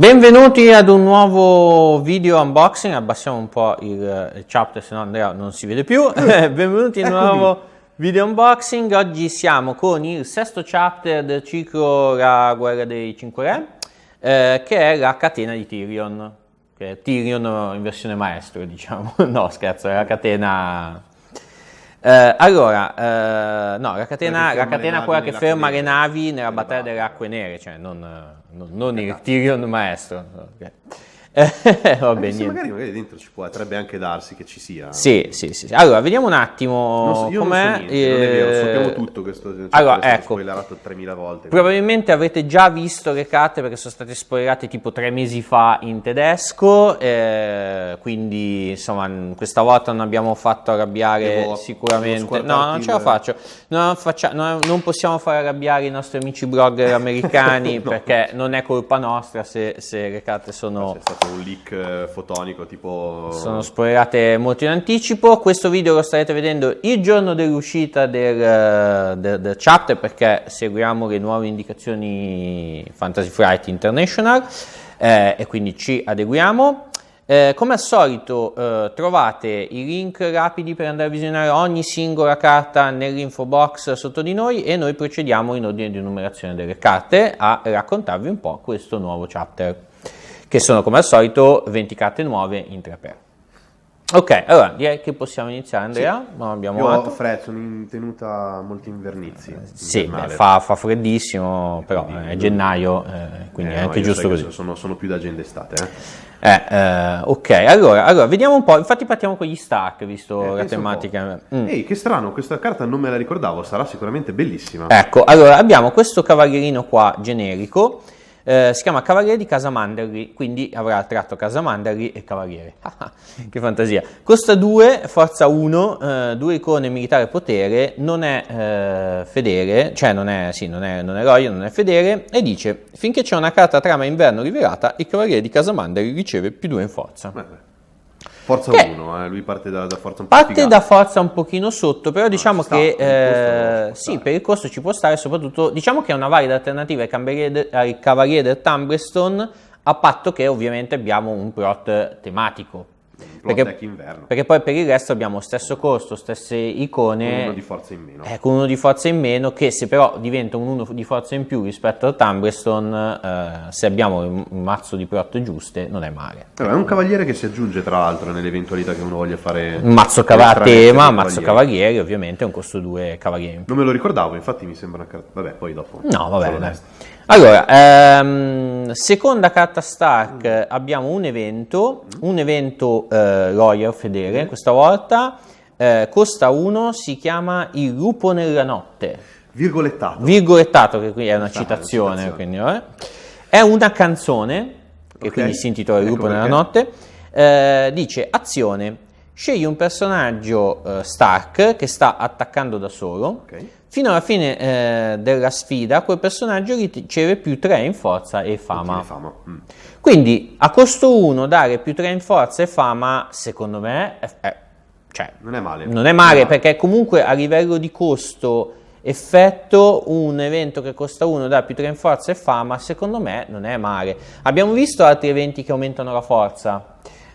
Benvenuti ad un nuovo video unboxing. Abbassiamo un po' il chapter, se no Andrea non si vede più. Benvenuti in un nuovo video unboxing. Oggi siamo con il sesto chapter del ciclo La guerra dei 5 re, che è la catena di Tyrion, che è Tyrion in versione maestro, diciamo. No, scherzo, è la catena... la catena quella che ferma le navi nella battaglia delle acque nere, cioè non il Tyrion maestro. Okay. Vabbè, se magari dentro potrebbe anche darsi che ci sia. Sì. Allora, vediamo un attimo io com'è. Non so niente, non è vero, sappiamo tutto questo. Allora, è stato ecco, spoilerato 3000 volte. probabilmente avrete già visto le carte perché sono state spoilerate tipo 3 mesi fa in tedesco, quindi insomma questa volta non abbiamo fatto arrabbiare sicuramente. No, non ce la faccio. Non possiamo far arrabbiare i nostri amici blogger americani no. Perché non è colpa nostra se le carte sono... C'è stato un leak fotonico tipo... Sono spoilerate molto in anticipo. Questo video lo starete vedendo il giorno dell'uscita del chapter, perché seguiamo le nuove indicazioni Fantasy Flight International e quindi ci adeguiamo. Come al solito trovate i link rapidi per andare a visionare ogni singola carta nell'info box sotto di noi, e noi procediamo in ordine di numerazione delle carte a raccontarvi un po' questo nuovo chapter, che sono come al solito 20 carte nuove in 3x. Ok, allora direi che possiamo iniziare, Andrea. Sì. Non abbiamo Io altro. sono in tenuta molto invernizi. Sì, fa freddissimo, però è gennaio, quindi è anche giusto così. Sono più da agenda estate. Ok, allora vediamo un po'. Infatti partiamo con gli Stark, visto la tematica. Ehi, che strano, questa carta non me la ricordavo, sarà sicuramente bellissima. Ecco, allora abbiamo questo cavalierino qua generico. Si chiama Cavaliere di Casa Manderly, quindi avrà il tratto Casa Manderly e Cavaliere. Che fantasia! Costa 2, forza 1, 2 icone militare potere, non è fedele, cioè non è eroe, non è fedele, e dice: finché c'è una carta trama inverno rivelata, il Cavaliere di Casa Manderly riceve +2 in forza. Forza 1, lui parte da forza un po' Parte da forza un pochino sotto, però diciamo che sì, per il costo ci può stare, soprattutto diciamo che è una valida alternativa ai Cavaliere del Tumblestone, a patto che ovviamente abbiamo un plot tematico. Perché poi per il resto abbiamo stesso costo, stesse icone, con uno di forza in meno. Con uno di forza in meno, che se però diventa un uno di forza in più rispetto al Tumblestone, se abbiamo un mazzo di plot giuste, non è male. Però è un cavaliere che si aggiunge tra l'altro nell'eventualità che uno voglia fare un mazzo tema, mazzo cavalieri, ovviamente è un costo 2 cavalieri. Non me lo ricordavo, infatti mi sembra una carta. Vabbè, poi dopo. No, vabbè. Allora, seconda carta Stark, abbiamo un evento Royal fedele, questa volta, costa 1, si chiama Il lupo nella notte. Virgolettato, che qui è una citazione. Quindi, è una canzone, che quindi si intitola Il lupo nella notte, dice: azione, scegli un personaggio Stark che sta attaccando da solo. Fino alla fine della sfida quel personaggio riceve +3 in forza e fama. Quindi a costo 1 dare +3 in forza e fama, secondo me non è male. Non è male, perché comunque a livello di costo effetto un evento che costa 1 dà +3 in forza e fama, secondo me non è male. Abbiamo visto altri eventi che aumentano la forza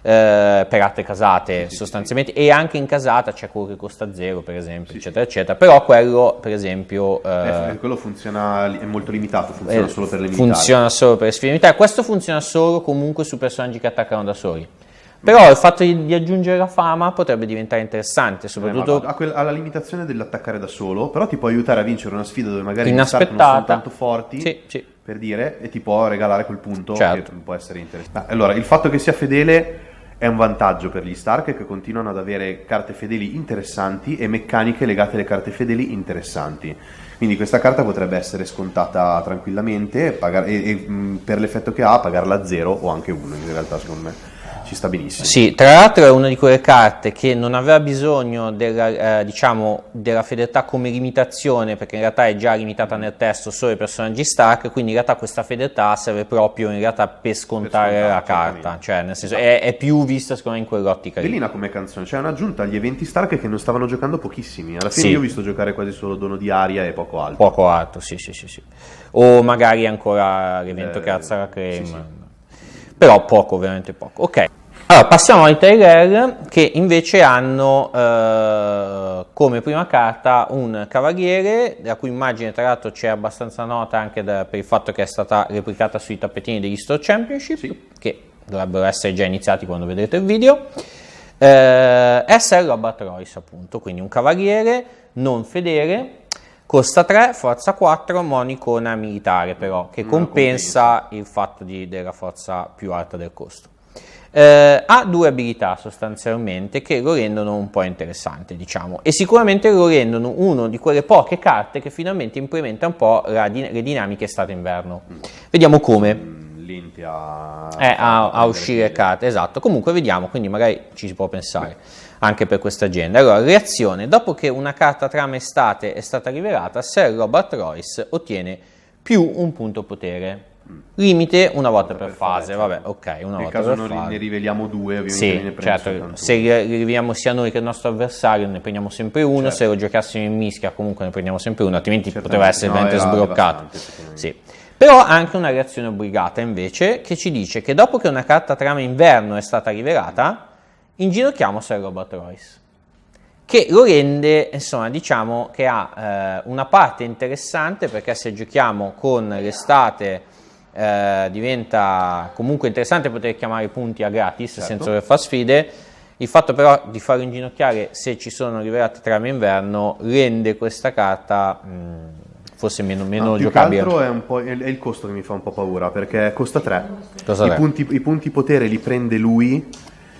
per altre casate, sostanzialmente, e anche in casata c'è quello che costa 0, per esempio, eccetera eccetera, però quello per esempio quello funziona, è molto limitato, funziona solo per le militari, funziona solo per le sfide militari. Questo funziona solo comunque su personaggi che attaccano da soli. Però il fatto di aggiungere la fama potrebbe diventare interessante, soprattutto alla limitazione dell'attaccare da solo, però ti può aiutare a vincere una sfida dove magari gli Stark non sono tanto forti, per dire, e ti può regalare quel punto, che può essere interessante. Allora, il fatto che sia fedele è un vantaggio per gli Stark, che continuano ad avere carte fedeli interessanti e meccaniche legate alle carte fedeli interessanti. Quindi questa carta potrebbe essere scontata tranquillamente e per l'effetto che ha pagarla 0 o anche 1, in realtà secondo me ci sta benissimo. Sì, tra l'altro è una di quelle carte che non aveva bisogno della fedeltà come limitazione, perché in realtà è già limitata nel testo solo ai personaggi Stark, quindi in realtà questa fedeltà serve proprio in realtà per scontare la carta, cioè nel senso è più vista secondo me in quell'ottica. Bellina come canzone, cioè un'aggiunta agli eventi Stark che non stavano giocando pochissimi, alla fine io ho visto giocare quasi solo Dono di Aria e poco altro. Poco altro, sì. O magari ancora l'evento Cazza la Creme. però poco, veramente poco. Ok, allora passiamo ai Tyrell, che invece hanno come prima carta un cavaliere, la cui immagine tra l'altro c'è abbastanza nota anche per il fatto che è stata replicata sui tappetini degli Store Championship, che dovrebbero essere già iniziati quando vedrete il video. È Sir Robert Royce, appunto, quindi un cavaliere non fedele, costa 3, forza 4, monicona militare però, che compensa il fatto della forza più alta del costo. Ha 2 abilità sostanzialmente che lo rendono un po' interessante, diciamo, e sicuramente lo rendono uno di quelle poche carte che finalmente implementa un po' le dinamiche estate-inverno. Vediamo come. A uscire carte, esatto. Comunque vediamo, quindi magari ci si può pensare anche per questa agenda. Allora, reazione: dopo che una carta trama estate è stata rivelata, Sir Robert Royce ottiene più un punto potere. Limite una volta per fase, vabbè, ok, una volta per fase. Nel caso ne riveliamo 2, ovviamente sì, ne certo, se riveliamo sia noi che il nostro avversario ne prendiamo sempre uno, certo. Se lo giocassimo in mischia comunque ne prendiamo sempre uno, altrimenti poteva essere veramente sbloccato. Sì. Però ha anche una reazione obbligata invece, che ci dice che dopo che una carta trama inverno è stata rivelata, inginocchiamo Sir Robert Royce, che lo rende, insomma, diciamo che ha una parte interessante, perché se giochiamo con l'estate diventa comunque interessante poter chiamare punti a gratis, certo. Senza dover fare sfide. Il fatto però di farlo inginocchiare se ci sono rivelate trame inverno rende questa carta forse meno giocabile. Più che altro è il costo che mi fa un po' paura, perché costa 3. I punti potere li prende lui,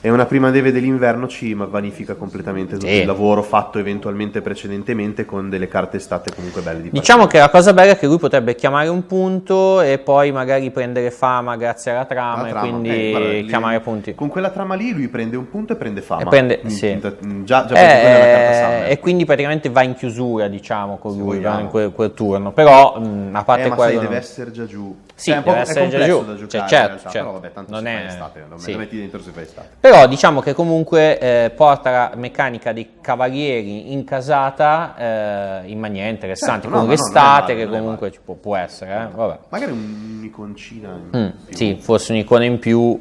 e una prima neve dell'inverno ci vanifica completamente tutto il lavoro fatto eventualmente precedentemente con delle carte estate comunque belle di partita. Diciamo che la cosa bella è che lui potrebbe chiamare un punto e poi magari prendere fama grazie alla trama, e quindi chiamare punti. Con quella trama lì lui prende un punto e prende fama. Già prende quella carta Summer. E quindi praticamente va in chiusura, diciamo, con lui in quel turno. Però a parte ma quello deve essere già giù. Sì, deve essere già giù. Da giocare, certo. Però vabbè, tanto non è estate, lo metti dentro se fai estate. Però diciamo che comunque porta la meccanica dei cavalieri in casata in maniera interessante, certo, con l'estate che comunque può essere. Vabbè. Magari un'iconcina in più. Sì, forse un'icona in più,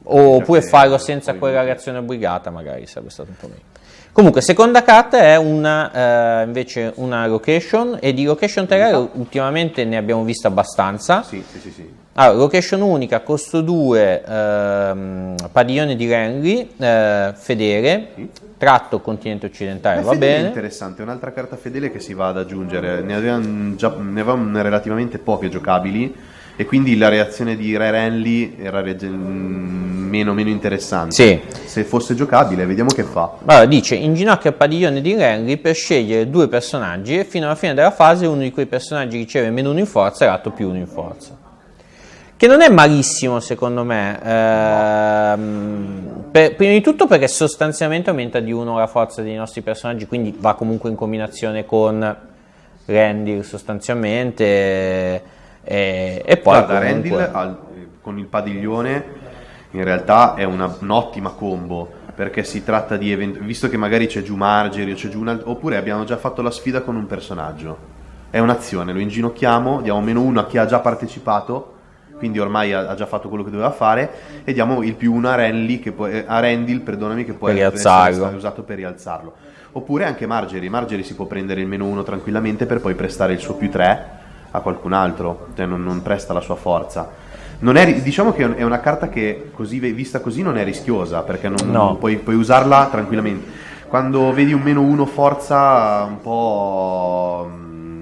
oppure farlo senza quella reazione obbligata magari sarebbe stato un po' meglio. Comunque, seconda carta è invece una location, e di location Tyrell ultimamente ne abbiamo vista abbastanza. Sì. Allora, location unica, costo 2, padiglione di Renly, fedele, tratto continente occidentale, va bene. È interessante, un'altra carta fedele che si va ad aggiungere, ne avevamo relativamente poche giocabili, e quindi la reazione di Re Renly era meno interessante. Sì. Se fosse giocabile, vediamo che fa. Allora, dice: inginocchia il padiglione di Renly per scegliere 2 personaggi, e fino alla fine della fase uno di quei personaggi riceve -1 in forza e l'altro +1 in forza. Che non è malissimo secondo me, prima di tutto perché sostanzialmente aumenta di 1 la forza dei nostri personaggi, quindi va comunque in combinazione con Rendil sostanzialmente, e poi guarda, Rendil con il padiglione in realtà è un'ottima combo, perché si tratta di visto che magari c'è giù Margery o c'è giù oppure abbiamo già fatto la sfida con un personaggio, è un'azione, lo inginocchiamo, diamo -1 a chi ha già partecipato, quindi ormai ha già fatto quello che doveva fare, e diamo il +1 a Rendil, che può essere usato per rialzarlo. Oppure anche Margery si può prendere il -1 tranquillamente per poi prestare il suo +3 a qualcun altro, cioè non presta la sua forza. Diciamo che è una carta che vista così non è rischiosa, perché puoi usarla tranquillamente. Quando vedi un -1 forza un po',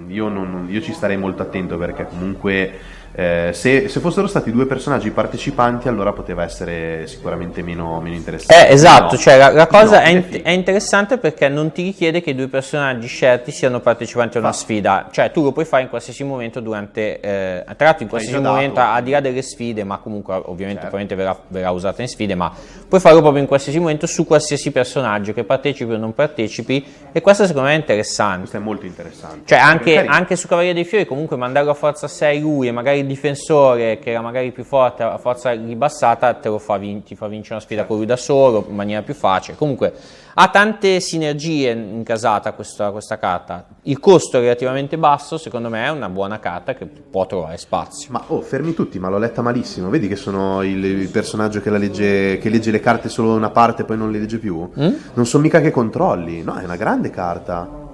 io ci starei molto attento, perché comunque se fossero stati 2 personaggi partecipanti allora poteva essere sicuramente meno interessante. Esatto, cioè la cosa è interessante perché non ti richiede che i 2 personaggi scelti siano partecipanti a una sfida, cioè tu lo puoi fare in qualsiasi momento durante, tra l'altro in qualsiasi momento al di là delle sfide, ma comunque ovviamente probabilmente verrà usata in sfide, ma puoi farlo proprio in qualsiasi momento su qualsiasi personaggio, che partecipi o non partecipi, e questo secondo me è interessante. Questo è molto interessante. Cioè anche su Cavaliere dei Fiori comunque mandarlo a forza 6 lui e magari difensore che era magari più forte a forza ribassata ti fa vincere una sfida con lui da solo in maniera più facile. Comunque ha tante sinergie in casata questa carta. Il costo è relativamente basso, secondo me è una buona carta che può trovare spazio. Ma fermi tutti, ma l'ho letta malissimo. Vedi che sono il personaggio che legge le carte solo una parte e poi non le legge più? Non sono mica che controlli, no, è una grande carta.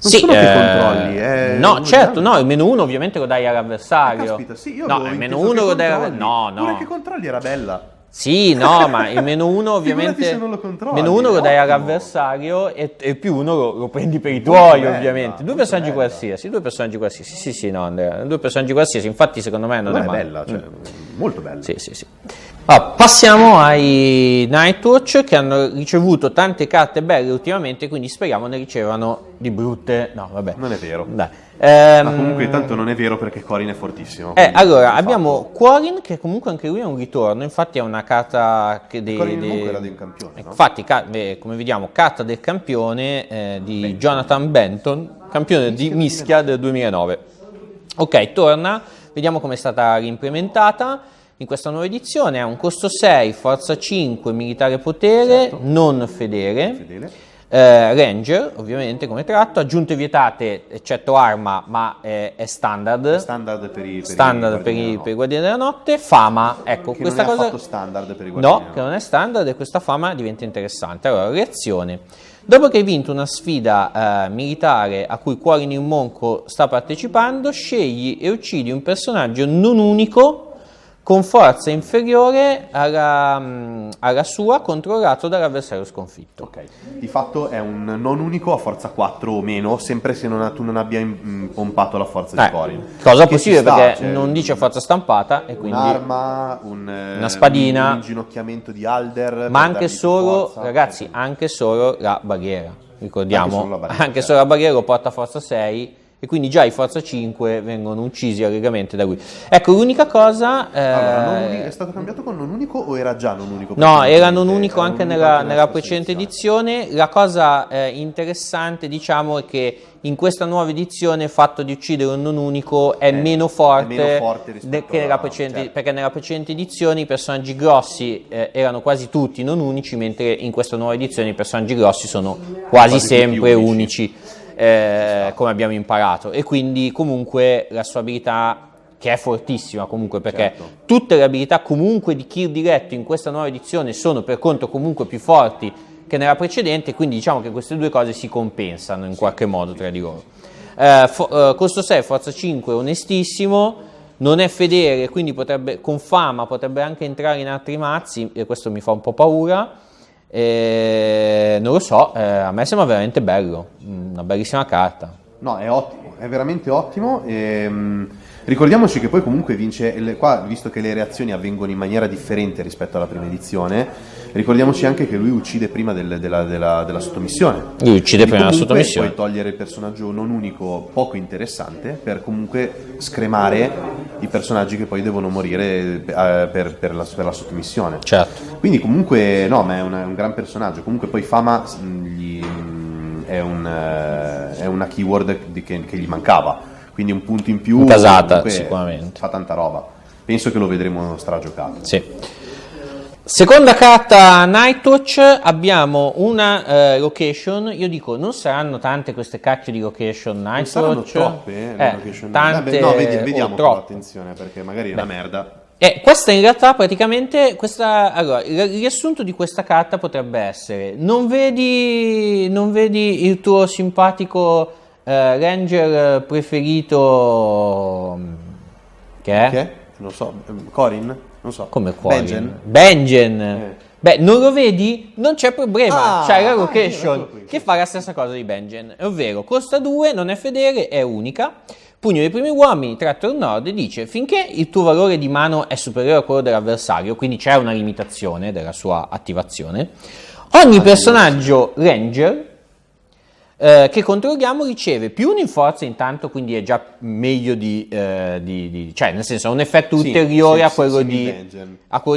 Non sono che controlli, no, certo, no, il meno 1 ovviamente lo dai all'avversario. Caspita, sì, io no, il meno 1 lo dai all'avversario. No. Pure che controlli era bella. Sì, no, ma il meno 1 ovviamente meno 1 lo dai all'avversario e più 1 lo prendi per i tuoi, bella, ovviamente. Due personaggi qualsiasi. Sì, no, Andrea, due personaggi qualsiasi. Infatti secondo me non è male. Bella, cioè, molto bella. Sì. Allora, passiamo ai Nightwatch, che hanno ricevuto tante carte belle ultimamente, quindi speriamo ne ricevano di brutte. No, vabbè. Non è vero. Dai. Ma comunque tanto non è vero, perché Corin è fortissimo. Allora abbiamo Quarin, che comunque anche lui è un ritorno, infatti è una carta che Corin comunque era del campione, no? Infatti come vediamo, carta del campione di Benton. Jonathan Benton, campione di Mischia del 2009. Ok, torna, vediamo come è stata reimplementata in questa nuova edizione. Ha un costo 6, forza 5, militare potere, certo. Non fedele. Ranger, ovviamente, come tratto, aggiunte vietate, eccetto arma, ma è standard. È standard per i Guardiani della Notte. Fama, ecco, che questa non è cosa. Affatto standard per i Guardiani. No, che non è standard, e questa fama diventa interessante. Allora, reazione. Dopo che hai vinto una sfida militare a cui Quarin il Monco sta partecipando, scegli e uccidi un personaggio non unico con forza inferiore alla sua, controllato dall'avversario sconfitto. Ok, di fatto è un non unico a forza 4 o meno, sempre se tu non abbia pompato la forza di Corin. Cosa possibile, perché non dice forza stampata, e quindi un'arma, una spadina, un inginocchiamento di Alder, ma anche solo, forza, ragazzi, anche solo la barriera, ricordiamo, anche solo la barriera lo porta a forza 6, e quindi già i forza 5 vengono uccisi allegramente da lui. Ecco, l'unica cosa... Allora, è stato cambiato con non unico o era già non unico? No, era non unico anche nella precedente edizione. La cosa interessante, diciamo, è che in questa nuova edizione il fatto di uccidere un non unico è meno forte che nella precedente, certo. Perché nella precedente edizione i personaggi grossi erano quasi tutti non unici, mentre in questa nuova edizione i personaggi grossi sono quasi sempre unici. Come abbiamo imparato, e quindi comunque la sua abilità, che è fortissima comunque, perché certo. Tutte le abilità comunque di Kill diretto in questa nuova edizione sono per conto comunque più forti che nella precedente, quindi diciamo che queste due cose si compensano in qualche modo tra di loro. Costo 6, forza 5, onestissimo, non è fedele, quindi con fama potrebbe anche entrare in altri mazzi, e questo mi fa un po' paura. Non lo so, a me sembra veramente bello, una bellissima carta. No, è ottimo, è veramente ottimo. Ricordiamoci che poi comunque vince, qua, visto che le reazioni avvengono in maniera differente rispetto alla prima edizione, ricordiamoci anche che lui uccide prima della sottomissione. Lui uccide prima della sottomissione. Puoi togliere il personaggio non unico poco interessante per comunque scremare i personaggi che poi devono morire per la sottomissione. Certo. Quindi comunque no, ma è un gran personaggio. Comunque poi fama è una keyword che gli mancava. Quindi un punto in più, casata, sicuramente. Fa tanta roba. Penso che lo vedremo stragiocato. Sì. Seconda carta Nightwatch, abbiamo una location. Io dico, non saranno tante queste cacchie di location Nightwatch? Non saranno troppe location. Tante, no, vediamo però, attenzione, perché magari è una merda. Questa in realtà praticamente allora, il riassunto di questa carta potrebbe essere: non vedi il tuo simpatico Ranger preferito, che è? Che? Non so, Corin? Non so. Come Corin? Benjen. Beh, non lo vedi? Non c'è problema, c'hai la location che fa la stessa cosa di Benjen, ovvero costa 2, non è fedele, è unica. Pugno dei primi uomini, Traitor Nord, dice: finché il tuo valore di mano è superiore a quello dell'avversario, quindi c'è una limitazione della sua attivazione, ogni personaggio Ranger che controlliamo riceve +1 in forza intanto, quindi è già meglio cioè nel senso ha un effetto ulteriore a quello di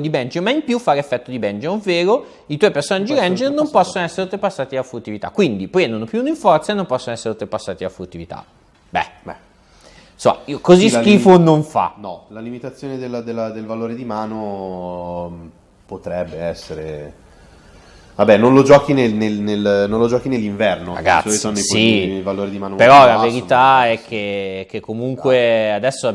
Benjen, ma in più fa l'effetto di Benjen, ovvero i tuoi personaggi Ranger non possono essere oltrepassati dalla furtività, quindi prendono +1 in forza e non possono essere oltrepassati dalla furtività. Beh. So, così schifo non fa. No, la limitazione del valore di mano potrebbe essere... Vabbè, non lo giochi non lo giochi nell'inverno. Ragazzi, i valori di mano però la verità è che comunque adesso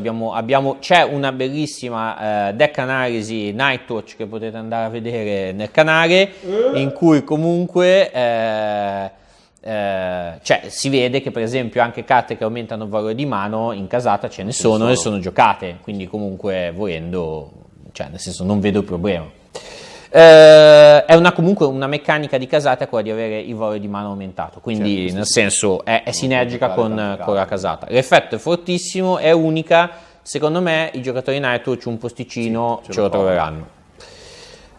c'è una bellissima deck analisi Nightwatch che potete andare a vedere nel canale, in cui comunque si vede che per esempio anche carte che aumentano il valore di mano in casata ce ne sono e sono giocate, quindi comunque volendo, cioè nel senso non vedo il problema. È comunque una meccanica di casata quella di avere il valore di mano aumentato, quindi nel senso è sinergica con la casata. L'effetto è fortissimo, è unica, secondo me i giocatori Nightwatch un posticino ce lo troveranno.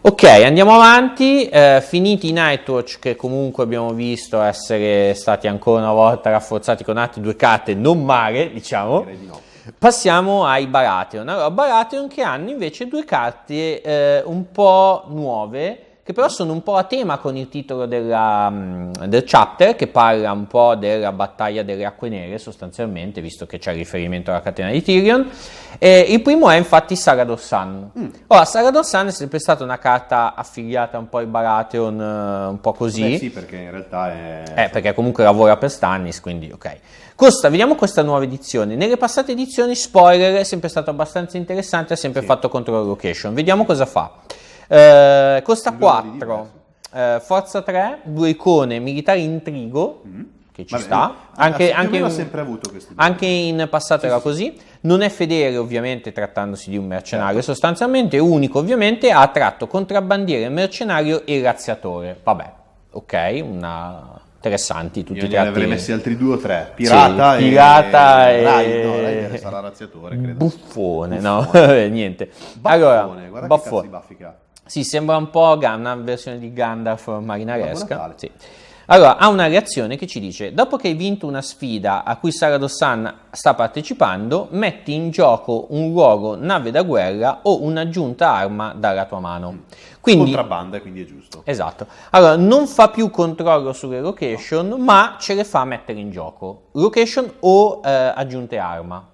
Ok, andiamo avanti, finiti i Nightwatch che comunque abbiamo visto essere stati ancora una volta rafforzati con altre 2 carte non male, diciamo. Direi di no. Passiamo ai Baratheon. Allora, Baratheon che hanno invece 2 carte un po' nuove, che però sono un po' a tema con il titolo del chapter, che parla un po' della battaglia delle acque nere sostanzialmente, visto che c'è il riferimento alla catena di Tyrion. Il primo è infatti Sagador Sun. Ora, Sagador Sun è sempre stata una carta affiliata un po' ai Baratheon, un po' così. Beh, sì, perché in realtà è... perché comunque lavora per Stannis, quindi ok. Vediamo questa nuova edizione. Nelle passate edizioni, spoiler, è sempre stato abbastanza interessante, ha sempre fatto control location. Vediamo cosa fa. Costa 4, forza 3, 2 icone, militare intrigo, che ci sta. Anche sempre avuto anche in passato era così. Non è fedele ovviamente trattandosi di un mercenario, sostanzialmente unico ovviamente, ha attratto contrabbandiere, mercenario e razziatore. Vabbè, ok, interessanti tutti i tratti. Ne avrei messi altri 2 o 3. Pirata e Rai sarà razziatore, credo. Buffone, no, niente. Baffone, guarda che cazzo di baffi che ha. Sì, sembra un po' una versione di Gandalf marinaresca. Sì. Allora, ha una reazione che ci dice: dopo che hai vinto una sfida a cui Sagador Sun sta partecipando, metti in gioco un luogo nave da guerra o un'aggiunta arma dalla tua mano. Quindi, contrabbanda, quindi è giusto. Esatto. Allora, non fa più controllo sulle location, ma ce le fa mettere in gioco. Location o aggiunte arma.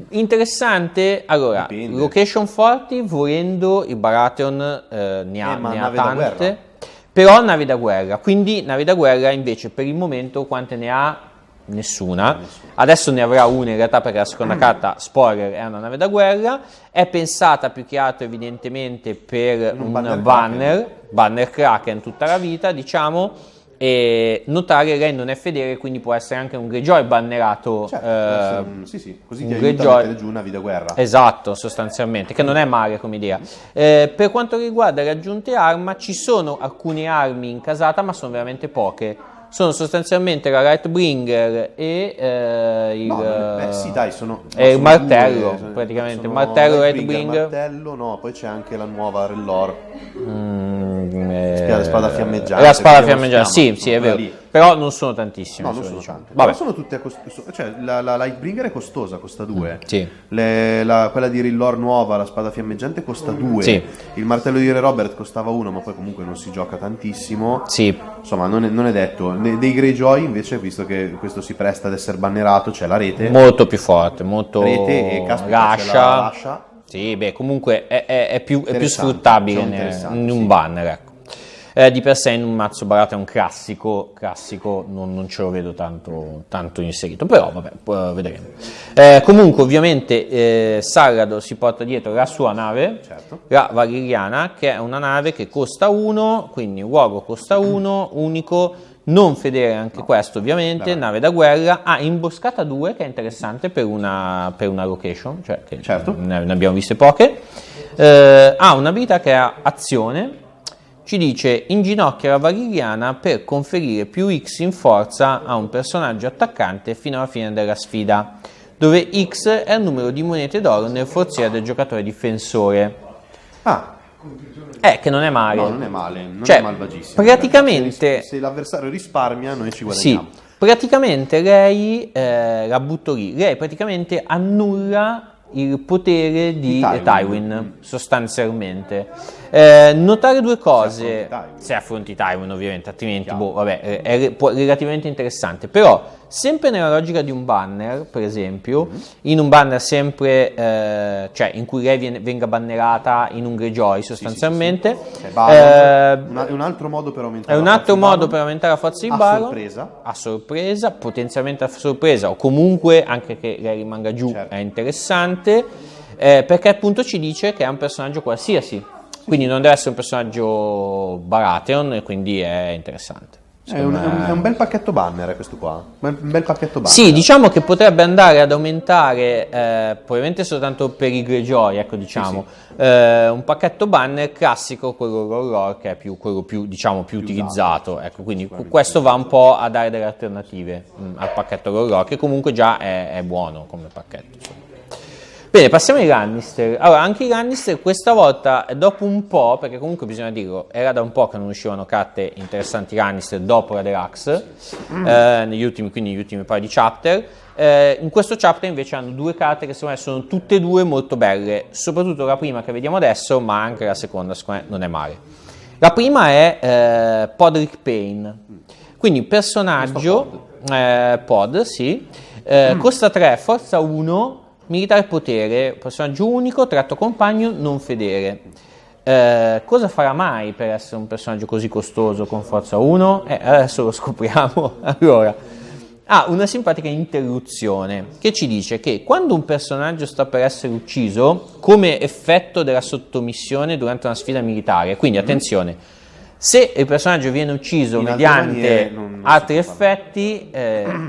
Interessante. Allora, dipende. Location forti, volendo il Baratheon ne ha tante. Però navi da guerra, quindi navi da guerra invece per il momento quante ne ha? Nessuna. Adesso ne avrà una in realtà perché la seconda carta, spoiler, è una nave da guerra. È pensata più che altro evidentemente per un banner Kraken tutta la vita, diciamo. E notare lei non è fedele, quindi può essere anche un Greyjoy bannerato. Sì, così ti aiuta a mettere giù una vida guerra. Esatto, sostanzialmente, che non è male come idea. Per quanto riguarda le aggiunte arma, ci sono alcune armi in casata, ma sono veramente poche. Sono sostanzialmente la Lightbringer e il martello, praticamente. Il martello Lightbringer. Poi c'è anche la nuova Rellor. La spada fiammeggiante. La spada fiammeggiante, sì, è vero. Però non sono tantissime. No, non sono tante. Però sono tutte cioè la Lightbringer è costosa, costa 2. Sì. Quella di Rellor nuova, la spada fiammeggiante, costa 2. Sì. Il martello di Re Robert costava 1, ma poi comunque non si gioca tantissimo. Sì. Insomma, non è detto. Dei Greyjoy, invece, visto che questo si presta ad essere bannerato, c'è la rete. Molto più forte, molto rete e lascia. Sì, beh, comunque è più sfruttabile in un banner, ecco. Di per sé in un mazzo barato è un classico, non ce lo vedo tanto inserito, però vabbè, vedremo. Comunque ovviamente Sagador si porta dietro la sua nave, certo. La Valyriana, che è una nave che costa 1, quindi un luogo costa 1, unico, non fedele anche questo ovviamente, nave da guerra, ha imboscata 2, che è interessante per una location, cioè che certo. ne abbiamo viste poche, ha un'abilità che ha azione. Ci dice: inginocchia la Valyriana per conferire più X in forza a un personaggio attaccante fino alla fine della sfida, dove X è il numero di monete d'oro nel forziere del giocatore difensore. Che non è male. No, non è male, non è malvagissimo. Praticamente, se l'avversario risparmia, noi ci guadagniamo. Sì, praticamente lei la butto lì. Lei praticamente annulla il potere di Tywin, sostanzialmente. Notare due cose, se affronti Tywin ovviamente, altrimenti è relativamente interessante, però sempre nella logica di un banner, per esempio, in un banner sempre, cioè in cui lei venga bannerata in un Greyjoy sostanzialmente, è un altro modo per aumentare la forza di Baron, a sorpresa, potenzialmente a sorpresa, o comunque anche che lei rimanga giù, certo, è interessante, perché appunto ci dice che è un personaggio qualsiasi, quindi non deve essere un personaggio Baratheon, e quindi è interessante. È un bel pacchetto banner questo qua, un bel pacchetto banner. Sì, diciamo che potrebbe andare ad aumentare, probabilmente soltanto per i Greyjoy, ecco, diciamo, un pacchetto banner classico, quello Roll, che è quello più utilizzato, ecco, quindi questo va un po' a dare delle alternative al pacchetto Roll, che comunque già è buono come pacchetto, insomma. Bene, passiamo ai Lannister. Allora, anche i Lannister questa volta, dopo un po', perché comunque bisogna dirlo, era da un po' che non uscivano carte interessanti Lannister dopo la Deluxe, negli ultimi paio di chapter. In questo chapter invece hanno due carte che secondo me sono tutte e due molto belle, soprattutto la prima che vediamo adesso, ma anche la seconda secondo me non è male. La prima è Podrick Payne, quindi personaggio, Pod, sì, costa 3, forza 1, militare potere, personaggio unico, tratto compagno, non fedele. Cosa farà mai per essere un personaggio così costoso con forza 1? Adesso lo scopriamo. Allora, ha una simpatica interruzione che ci dice che quando un personaggio sta per essere ucciso, come effetto della sottomissione durante una sfida militare, quindi attenzione, se il personaggio viene ucciso mediante altri effetti,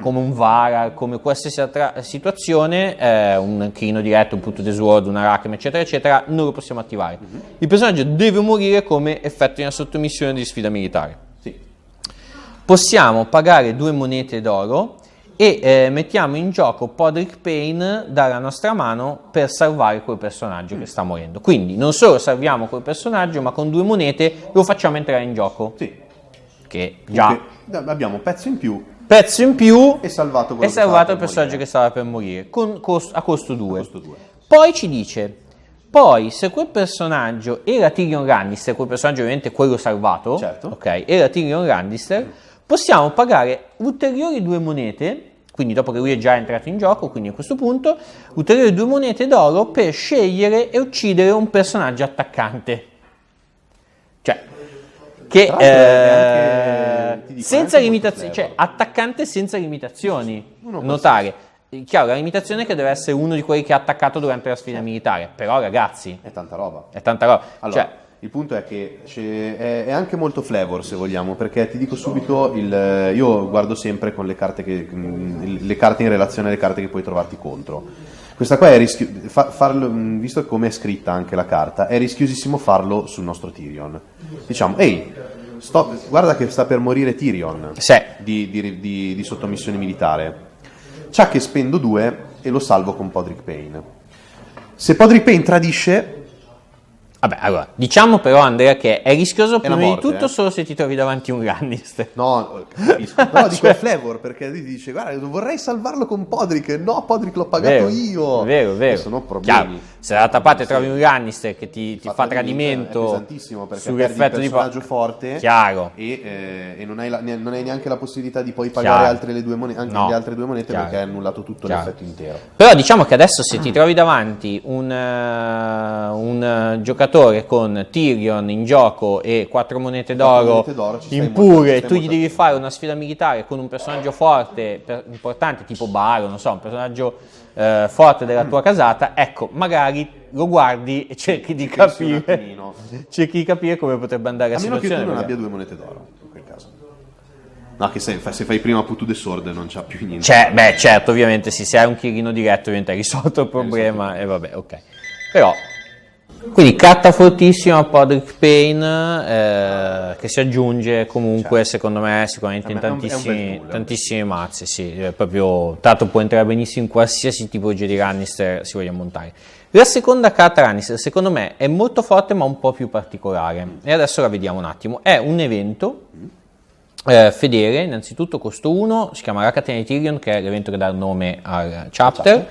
come un Varar, come qualsiasi altra situazione, un crino diretto, un punto di sword, una lacrima, eccetera, eccetera, non lo possiamo attivare. Il personaggio deve morire come effetto di una sottomissione di sfida militare. Sì. Possiamo pagare 2 monete d'oro e mettiamo in gioco Podrick Payne dalla nostra mano per salvare quel personaggio che sta morendo. Quindi non solo salviamo quel personaggio, ma con 2 monete lo facciamo entrare in gioco. Sì. Che già abbiamo pezzo in più e salvato il personaggio che stava per morire a costo 2. Poi ci dice: poi se quel personaggio era Tyrion Lannister, quel personaggio ovviamente quello salvato, certo, ok, era Tyrion Lannister, possiamo pagare ulteriori 2 monete. Quindi dopo che lui è già entrato in gioco, quindi a questo punto, ulteriori 2 monete d'oro per scegliere e uccidere un personaggio attaccante. Cioè, che senza limitazioni, cioè attaccante senza limitazioni. Notare, chiaro, la limitazione è che deve essere uno di quelli che ha attaccato durante la sfida militare, però ragazzi... È tanta roba. Allora, cioè, il punto è che è anche molto flavor, se vogliamo, perché ti dico subito, io guardo sempre con le carte le carte in relazione alle carte che puoi trovarti contro. Questa qua è visto come è scritta anche la carta, è rischiosissimo farlo sul nostro Tyrion. Diciamo, ehi, guarda che sta per morire Tyrion, sì, di sottomissione militare. C'ha che spendo 2 e lo salvo con Podrick Payne. Se Podrick Payne tradisce... Vabbè, allora, diciamo però, Andrea, che è rischioso prima di tutto solo se ti trovi davanti un Lannister. No, capisco, però dico è flavor, perché lui ti dice, guarda, vorrei salvarlo con Podrick, no, Podrick l'ho pagato io. Vero. Sono problemi. Chiaro, se dall'altra parte trovi un Lannister che ti fa tradimento, è pesantissimo, perché sull'effetto perdi il personaggio forte, chiaro, e non hai neanche la possibilità di poi pagare le altre 2 monete, chiaro, perché hai annullato tutto l'effetto intero. Però diciamo che adesso se ti trovi davanti un giocatore con Tyrion in gioco e 4 monete d'oro impure, e tu gli devi fare una sfida militare con un personaggio forte, importante, tipo Baron, non so, un personaggio forte della tua casata, ecco, magari lo guardi e cerchi di capire come potrebbe andare la situazione. A meno che tu non abbia 2 monete d'oro, in quel caso. No, che se fai prima Put to the Sword non c'ha più niente. Certo, ovviamente sì, se hai un Chirino diretto ovviamente hai risolto il problema, e vabbè, ok. Però... Quindi carta fortissima Podrick Payne, che si aggiunge comunque, certo, secondo me sicuramente in tantissimi mazzi, sì, proprio, tanto può entrare benissimo in qualsiasi tipologia di Lannister si voglia montare. La seconda carta Lannister secondo me è molto forte ma un po' più particolare, e adesso la vediamo un attimo. È un evento fedele, innanzitutto costo 1, si chiama La Catena di Tyrion, che è l'evento che dà il nome al chapter.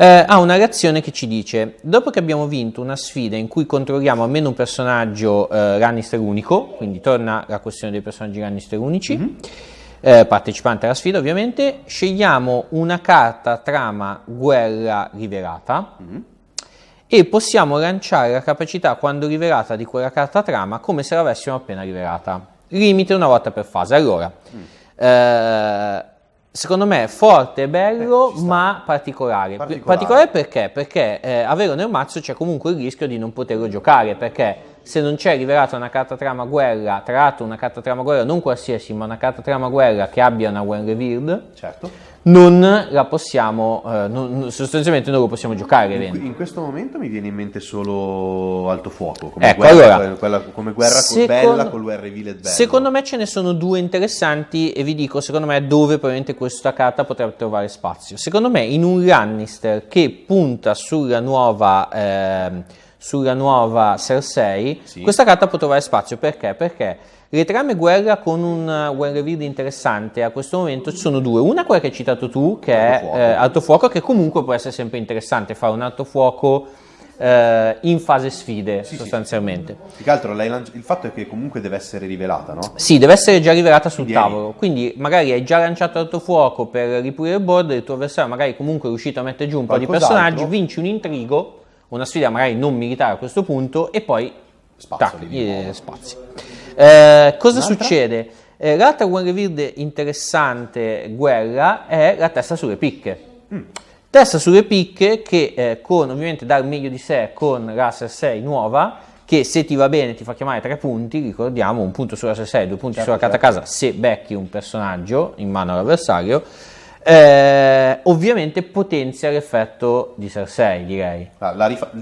ha una reazione che ci dice: dopo che abbiamo vinto una sfida in cui controlliamo almeno un personaggio Lannister unico, quindi torna la questione dei personaggi Lannister unici, partecipante alla sfida ovviamente, scegliamo una carta trama guerra rivelata e possiamo lanciare la capacità quando rivelata di quella carta trama come se l'avessimo appena rivelata. Limite una volta per fase. Allora, secondo me forte e bello, ma particolare. Particolare perché? Perché averlo nel mazzo c'è comunque il rischio di non poterlo giocare, perché se non c'è rivelata una carta trama guerra, tra l'altro una carta trama guerra non qualsiasi, ma una carta trama guerra che abbia una when revealed, certo, non la possiamo, sostanzialmente non lo possiamo giocare. In questo momento mi viene in mente solo Alto Fuoco, come ecco, guerra, allora, come guerra bella col when revealed bello. Secondo me ce ne sono due interessanti e vi dico secondo me dove probabilmente questa carta potrebbe trovare spazio. Secondo me in un Lannister che punta sulla nuova Cersei, sì, questa carta può trovare spazio. Perché? Perché le trame guerra con un when revealed interessante a questo momento ci sono due. Una, quella che hai citato tu, che è Alto Fuoco, che comunque può essere sempre interessante fare un Alto Fuoco in fase sfide, sì, sostanzialmente. Sì. Più che altro il fatto è che comunque deve essere rivelata, no? Sì, deve essere già rivelata sul tavolo. Quindi magari hai già lanciato Alto Fuoco per ripulire il board, il tuo avversario magari comunque è riuscito a mettere giù un po' di personaggi, vinci un intrigo, una sfida magari non militare a questo punto, e poi spazi. Cosa succede? L'altra one revealed interessante guerra è la testa sulle picche. Testa sulle picche che con ovviamente dare meglio di sé con la Cersei nuova, che se ti va bene ti fa chiamare 3 punti, ricordiamo, 1 punto sulla Cersei, 2 punti sulla carta casa se becchi un personaggio in mano all'avversario. Ovviamente potenzia l'effetto di Cersei, direi.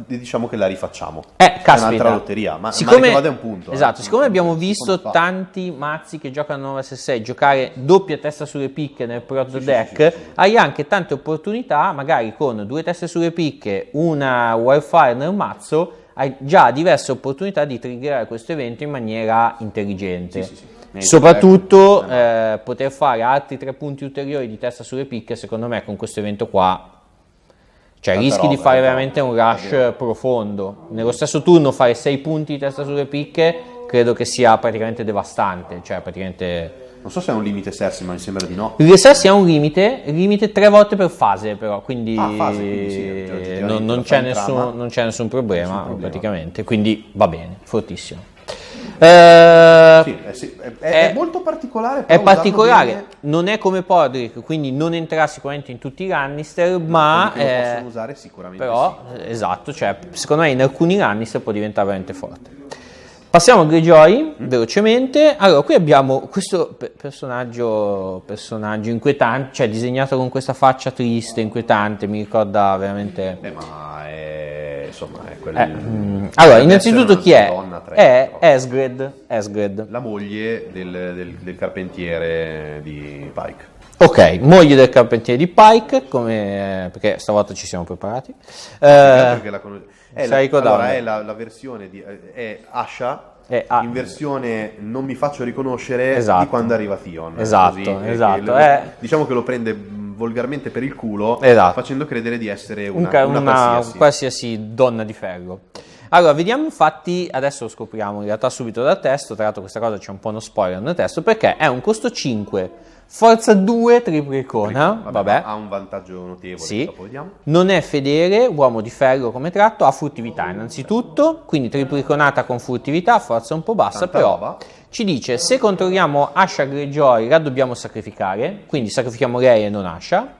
Diciamo che la rifacciamo. Caspita. È un'altra lotteria, ma siccome vada un punto. Esatto, siccome abbiamo visto tanti mazzi che giocano nuova Cersei giocare doppia testa sulle picche nel proto deck, sì. Hai anche tante opportunità, magari con 2 teste sulle picche, una wildfire nel mazzo, hai già diverse opportunità di triggerare questo evento in maniera intelligente. Sì. Soprattutto poter fare altri 3 punti ulteriori di testa sulle picche, secondo me con questo evento qua rischi di fare veramente un rush profondo. Nello stesso turno fare 6 punti di testa sulle picche credo che sia praticamente devastante, non so se è un limite Cersei, ma mi sembra di no. Il Cersei ha un limite 3 volte per fase, però, quindi, sì, non c'è nessun problema praticamente, quindi va bene, fortissimo. È molto particolare. È particolare, non è come Podrick, quindi non entrerà sicuramente in tutti i Lannister, ma lo possono usare sicuramente. Però, esatto, secondo me in alcuni Lannister può diventare veramente forte. Passiamo a Greyjoy, velocemente. Allora, qui abbiamo questo personaggio inquietante, disegnato con questa faccia triste, inquietante, mi ricorda veramente... allora, innanzitutto chi è? È Esgred. La moglie del carpentiere di Pike. Ok, moglie del carpentiere di Pike, perché stavolta ci siamo preparati. Perché la allora è la versione è Asha, in versione non mi faccio riconoscere, di quando arriva Theon. Esatto. Diciamo che lo prende volgarmente per il culo, facendo credere di essere una qualsiasi donna di ferro. Allora, vediamo infatti, adesso lo scopriamo in realtà subito dal testo, tra l'altro questa cosa c'è un po' uno spoiler nel testo, perché è un costo 5, forza 2, tripla icona, vabbè. Ha un vantaggio notevole, sì. Dopo vediamo. Non è fedele, uomo di ferro come tratto, ha furtività innanzitutto, quindi tripla iconata con furtività, forza un po' bassa, tanta però roba. Ci dice se controlliamo Asha Greyjoy la dobbiamo sacrificare, quindi sacrifichiamo lei e non Asha.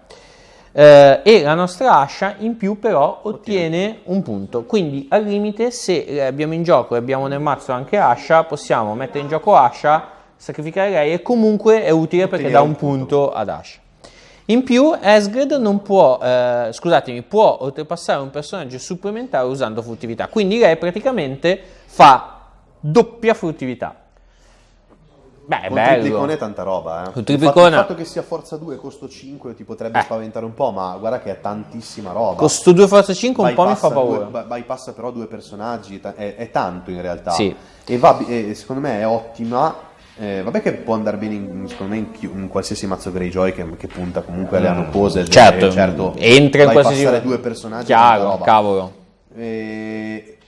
E la nostra Asha in più però ottiene un punto, quindi al limite se abbiamo in gioco e abbiamo nel mazzo anche Asha possiamo mettere in gioco Asha, sacrificare lei e comunque è utile perché dà un punto ad Asha. In più Esgred non può, può oltrepassare un personaggio supplementare usando furtività, quindi lei praticamente fa doppia furtività. Beh, è con bello. Triplicone è tanta roba, Il fatto che sia forza 2 costo 5 ti potrebbe spaventare un po', ma guarda che è tantissima roba. Costo 2 forza 5 un po' mi fa paura. Bypassa però 2 personaggi, è tanto in realtà. Sì. E secondo me è ottima Vabbè che può andare bene secondo me in qualsiasi mazzo Greyjoy che punta comunque alle Unopposed. Certo, entra in qualsiasi... passare due personaggi. Chiaro, cavolo.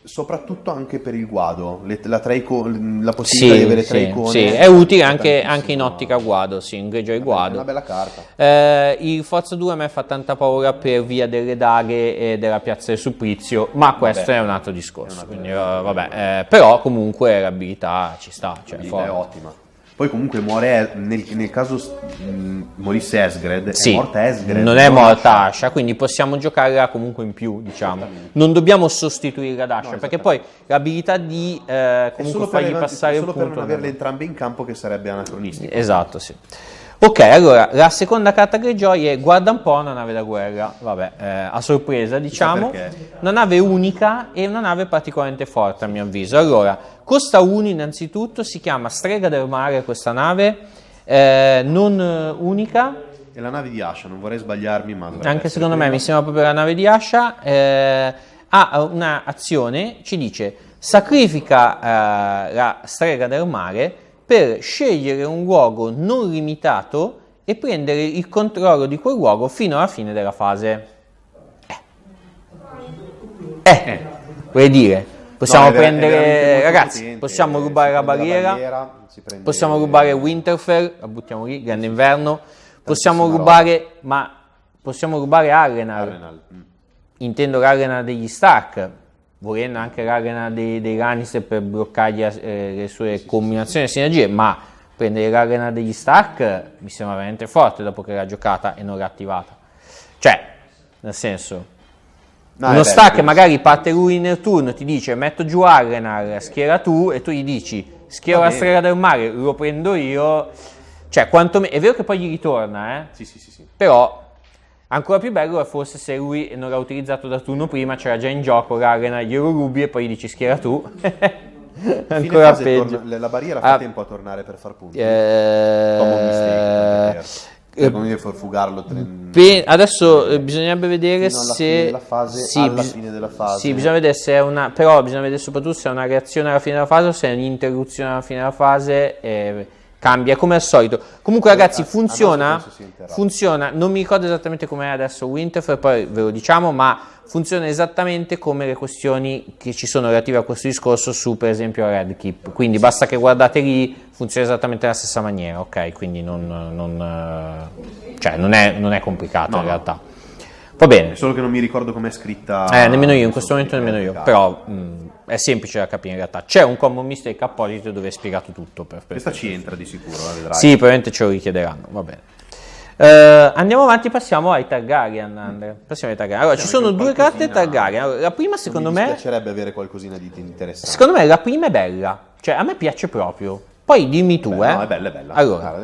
Soprattutto anche per il guado, la possibilità di avere 3 icone. Sì, è utile anche in ottica guado, sì, in Greyjoy guado. È una bella carta. Il Forza 2 a me fa tanta paura per via delle daghe e della piazza del supplizio, ma questo è un altro discorso. Quindi, però comunque l'abilità ci sta. Cioè, è ottima. Poi comunque muore, nel caso morisse Esgred, sì, è morta Esgred. Non è morta Asha, quindi possiamo giocarla comunque in più, diciamo. Non dobbiamo sostituire ad Asha, perché poi l'abilità di comunque fargli passare un punto... Solo per non averle entrambe in campo che sarebbe anacronistico. Esatto, sì. Ok, allora, la seconda carta Greyjoy è, guarda un po', una nave da guerra, vabbè, a sorpresa diciamo, una nave unica e una nave particolarmente forte a mio avviso. Allora, costa 1 innanzitutto, si chiama Strega del Mare questa nave, non unica. È la nave di Asha, non vorrei sbagliarmi, ma... Anche secondo me mi sembra proprio la nave di Asha, ha una azione, ci dice, sacrifica la Strega del Mare per scegliere un luogo non limitato e prendere il controllo di quel luogo fino alla fine della fase. Vuol dire, possiamo prendere, ragazzi, potente, possiamo rubare la barriera, possiamo rubare Winterfell, la buttiamo lì, Grande Inverno, possiamo rubare Arrenal. Intendo l'Arena degli Stark, volendo anche l'arena dei Lannister per bloccargli le sue combinazioni e sinergie, ma prendere l'arena degli Stark mi sembra veramente forte dopo che l'ha giocata e non l'ha attivata. Cioè, nel senso, uno Stark che magari parte lui nel turno, ti dice metto giù Arrenal, schiera tu, e tu gli dici schiero la Strega del Mare, lo prendo io. Cioè, quantomeno, è vero che poi gli ritorna, Sì. Però... ancora più bello è forse se lui non l'ha utilizzato da turno prima, c'era già in gioco l'Arena, glielo rubi e poi gli dici schiera tu. Ancora peggio. La barriera fa tempo a tornare per far punti. Come fugarlo. Adesso bisognerebbe vedere se... alla fine della fase. Sì, bisogna vedere se è una... Però bisogna vedere soprattutto se è una reazione alla fine della fase o se è un'interruzione alla fine della fase. Cambia come al solito. Comunque ragazzi funziona, non mi ricordo esattamente com'è adesso Winterfell, poi ve lo diciamo, ma funziona esattamente come le questioni che ci sono relative a questo discorso su per esempio Red Keep, quindi basta che guardate lì, funziona esattamente alla stessa maniera, ok? Quindi non è complicato in realtà. Va bene. Solo che non mi ricordo com'è scritta. Nemmeno io, in questo momento nemmeno io, però è semplice da capire in realtà. C'è un common mistake apposito dove è spiegato tutto. Questa ci entra di sicuro, vedrai. Sì, probabilmente ce lo richiederanno, va bene. Andiamo avanti, passiamo ai Targaryen, Andrea. Allora, ci sono 2 carte Targaryen. Allora, la prima secondo me... Mi piacerebbe avere qualcosina di interessante. Secondo me la prima è bella, cioè a me piace proprio. Poi dimmi tu, No, è bella. Allora,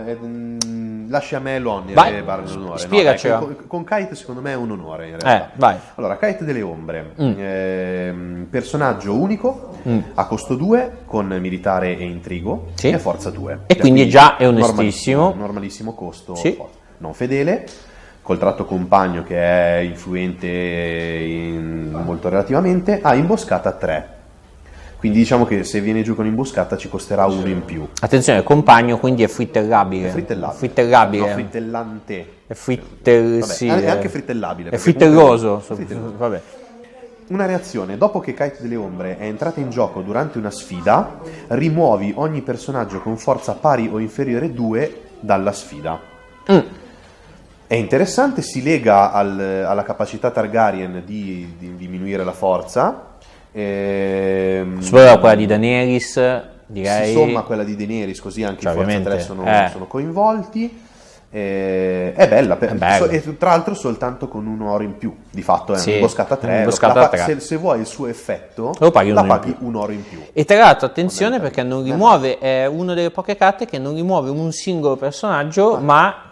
lasci a me l'onere, l'onore. Spiegacela. Con Kite secondo me è un onore in realtà. Vai. Allora, Kite delle Ombre, personaggio unico, a costo 2, con militare e intrigo, e a forza 2. E quindi già è onestissimo. Normalissimo costo, non fedele, col tratto compagno che è influente molto relativamente, ha imboscata 3. Quindi diciamo che se viene giù con imboscata ci costerà 1 in più. Attenzione, il compagno quindi è frittellabile. No, frittellante. È anche frittellabile. È frittelloso. Vabbè. Una reazione: dopo che Kite delle Ombre è entrata in gioco durante una sfida, rimuovi ogni personaggio con forza pari o inferiore 2 dalla sfida. È interessante, si lega alla capacità Targaryen di diminuire la forza. Solo quella di Daenerys, direi. Si somma quella di Daenerys, così anche i Forza 3 sono coinvolti. È bella, e tra l'altro soltanto con 1 oro in più, di fatto è un'imboscata 3, se vuoi il suo effetto la paghi 1 oro in più. E tra l'altro attenzione perché non rimuove, è una delle poche carte che non rimuove un singolo personaggio, ma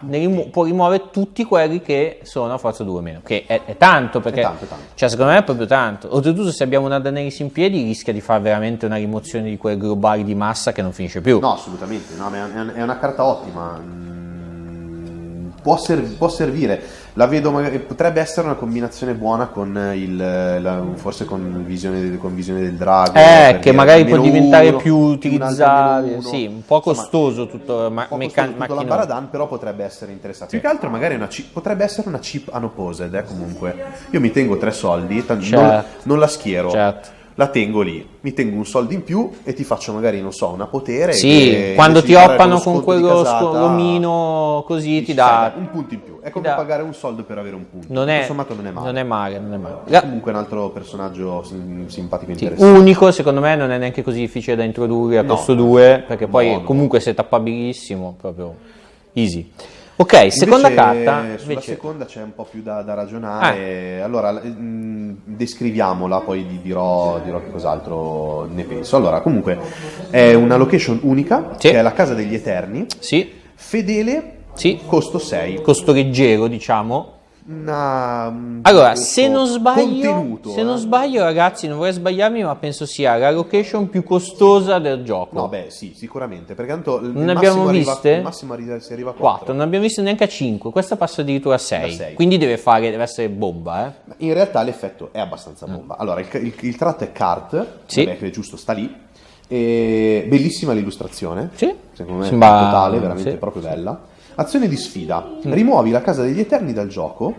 può rimuovere tutti quelli che sono a forza 2 o meno, che è tanto, perché è tanto. Cioè secondo me è proprio tanto. Oltretutto se abbiamo una Daenerys in piedi rischia di fare veramente una rimozione di quelle globali di massa che non finisce più. No, assolutamente, è una carta ottima. Può servire. La vedo, potrebbe essere una combinazione buona con forse con visione del drago. Che magari può diventare più utilizzabile. Sì, un po' costoso tutto. Tutto l'Ambaradan, però potrebbe essere interessante. Più che altro magari potrebbe essere una chip unopposed, comunque. Io mi tengo 3 soldi, non la schiero. Certo. La tengo lì, mi tengo un soldo in più e ti faccio magari, non so, una potere. Sì, quando ti oppano con quello scomino così ti dà un punto in più. È come pagare un soldo per avere un punto. Non è male. Non è male. Comunque è un altro personaggio simpatico e sì, interessante. unico, secondo me non è neanche così difficile da introdurre a costo 2, perché poi comunque sei tappabilissimo, proprio easy. Ok, seconda carta. Sulla seconda c'è un po' più da ragionare. Allora, descriviamola, poi dirò che cos'altro ne penso. Allora, comunque, è una location unica, che è la Casa degli Eterni. Sì. Fedele, costo 6. Costo leggero, diciamo. Allora, se non sbaglio, ragazzi, non vorrei sbagliarmi, ma penso sia la location più costosa del gioco. No, beh, sì, sicuramente, perché tanto non abbiamo viste? Il massimo si arriva a 4. Non abbiamo visto neanche a 5, questa passa addirittura a 6. Quindi deve essere bomba, In realtà l'effetto è abbastanza bomba. Allora, il tratto è kart, vabbè, che giusto sta lì. E bellissima l'illustrazione. Sì. Secondo me è totale, veramente proprio bella. Azione di sfida. Rimuovi la Casa degli Eterni dal gioco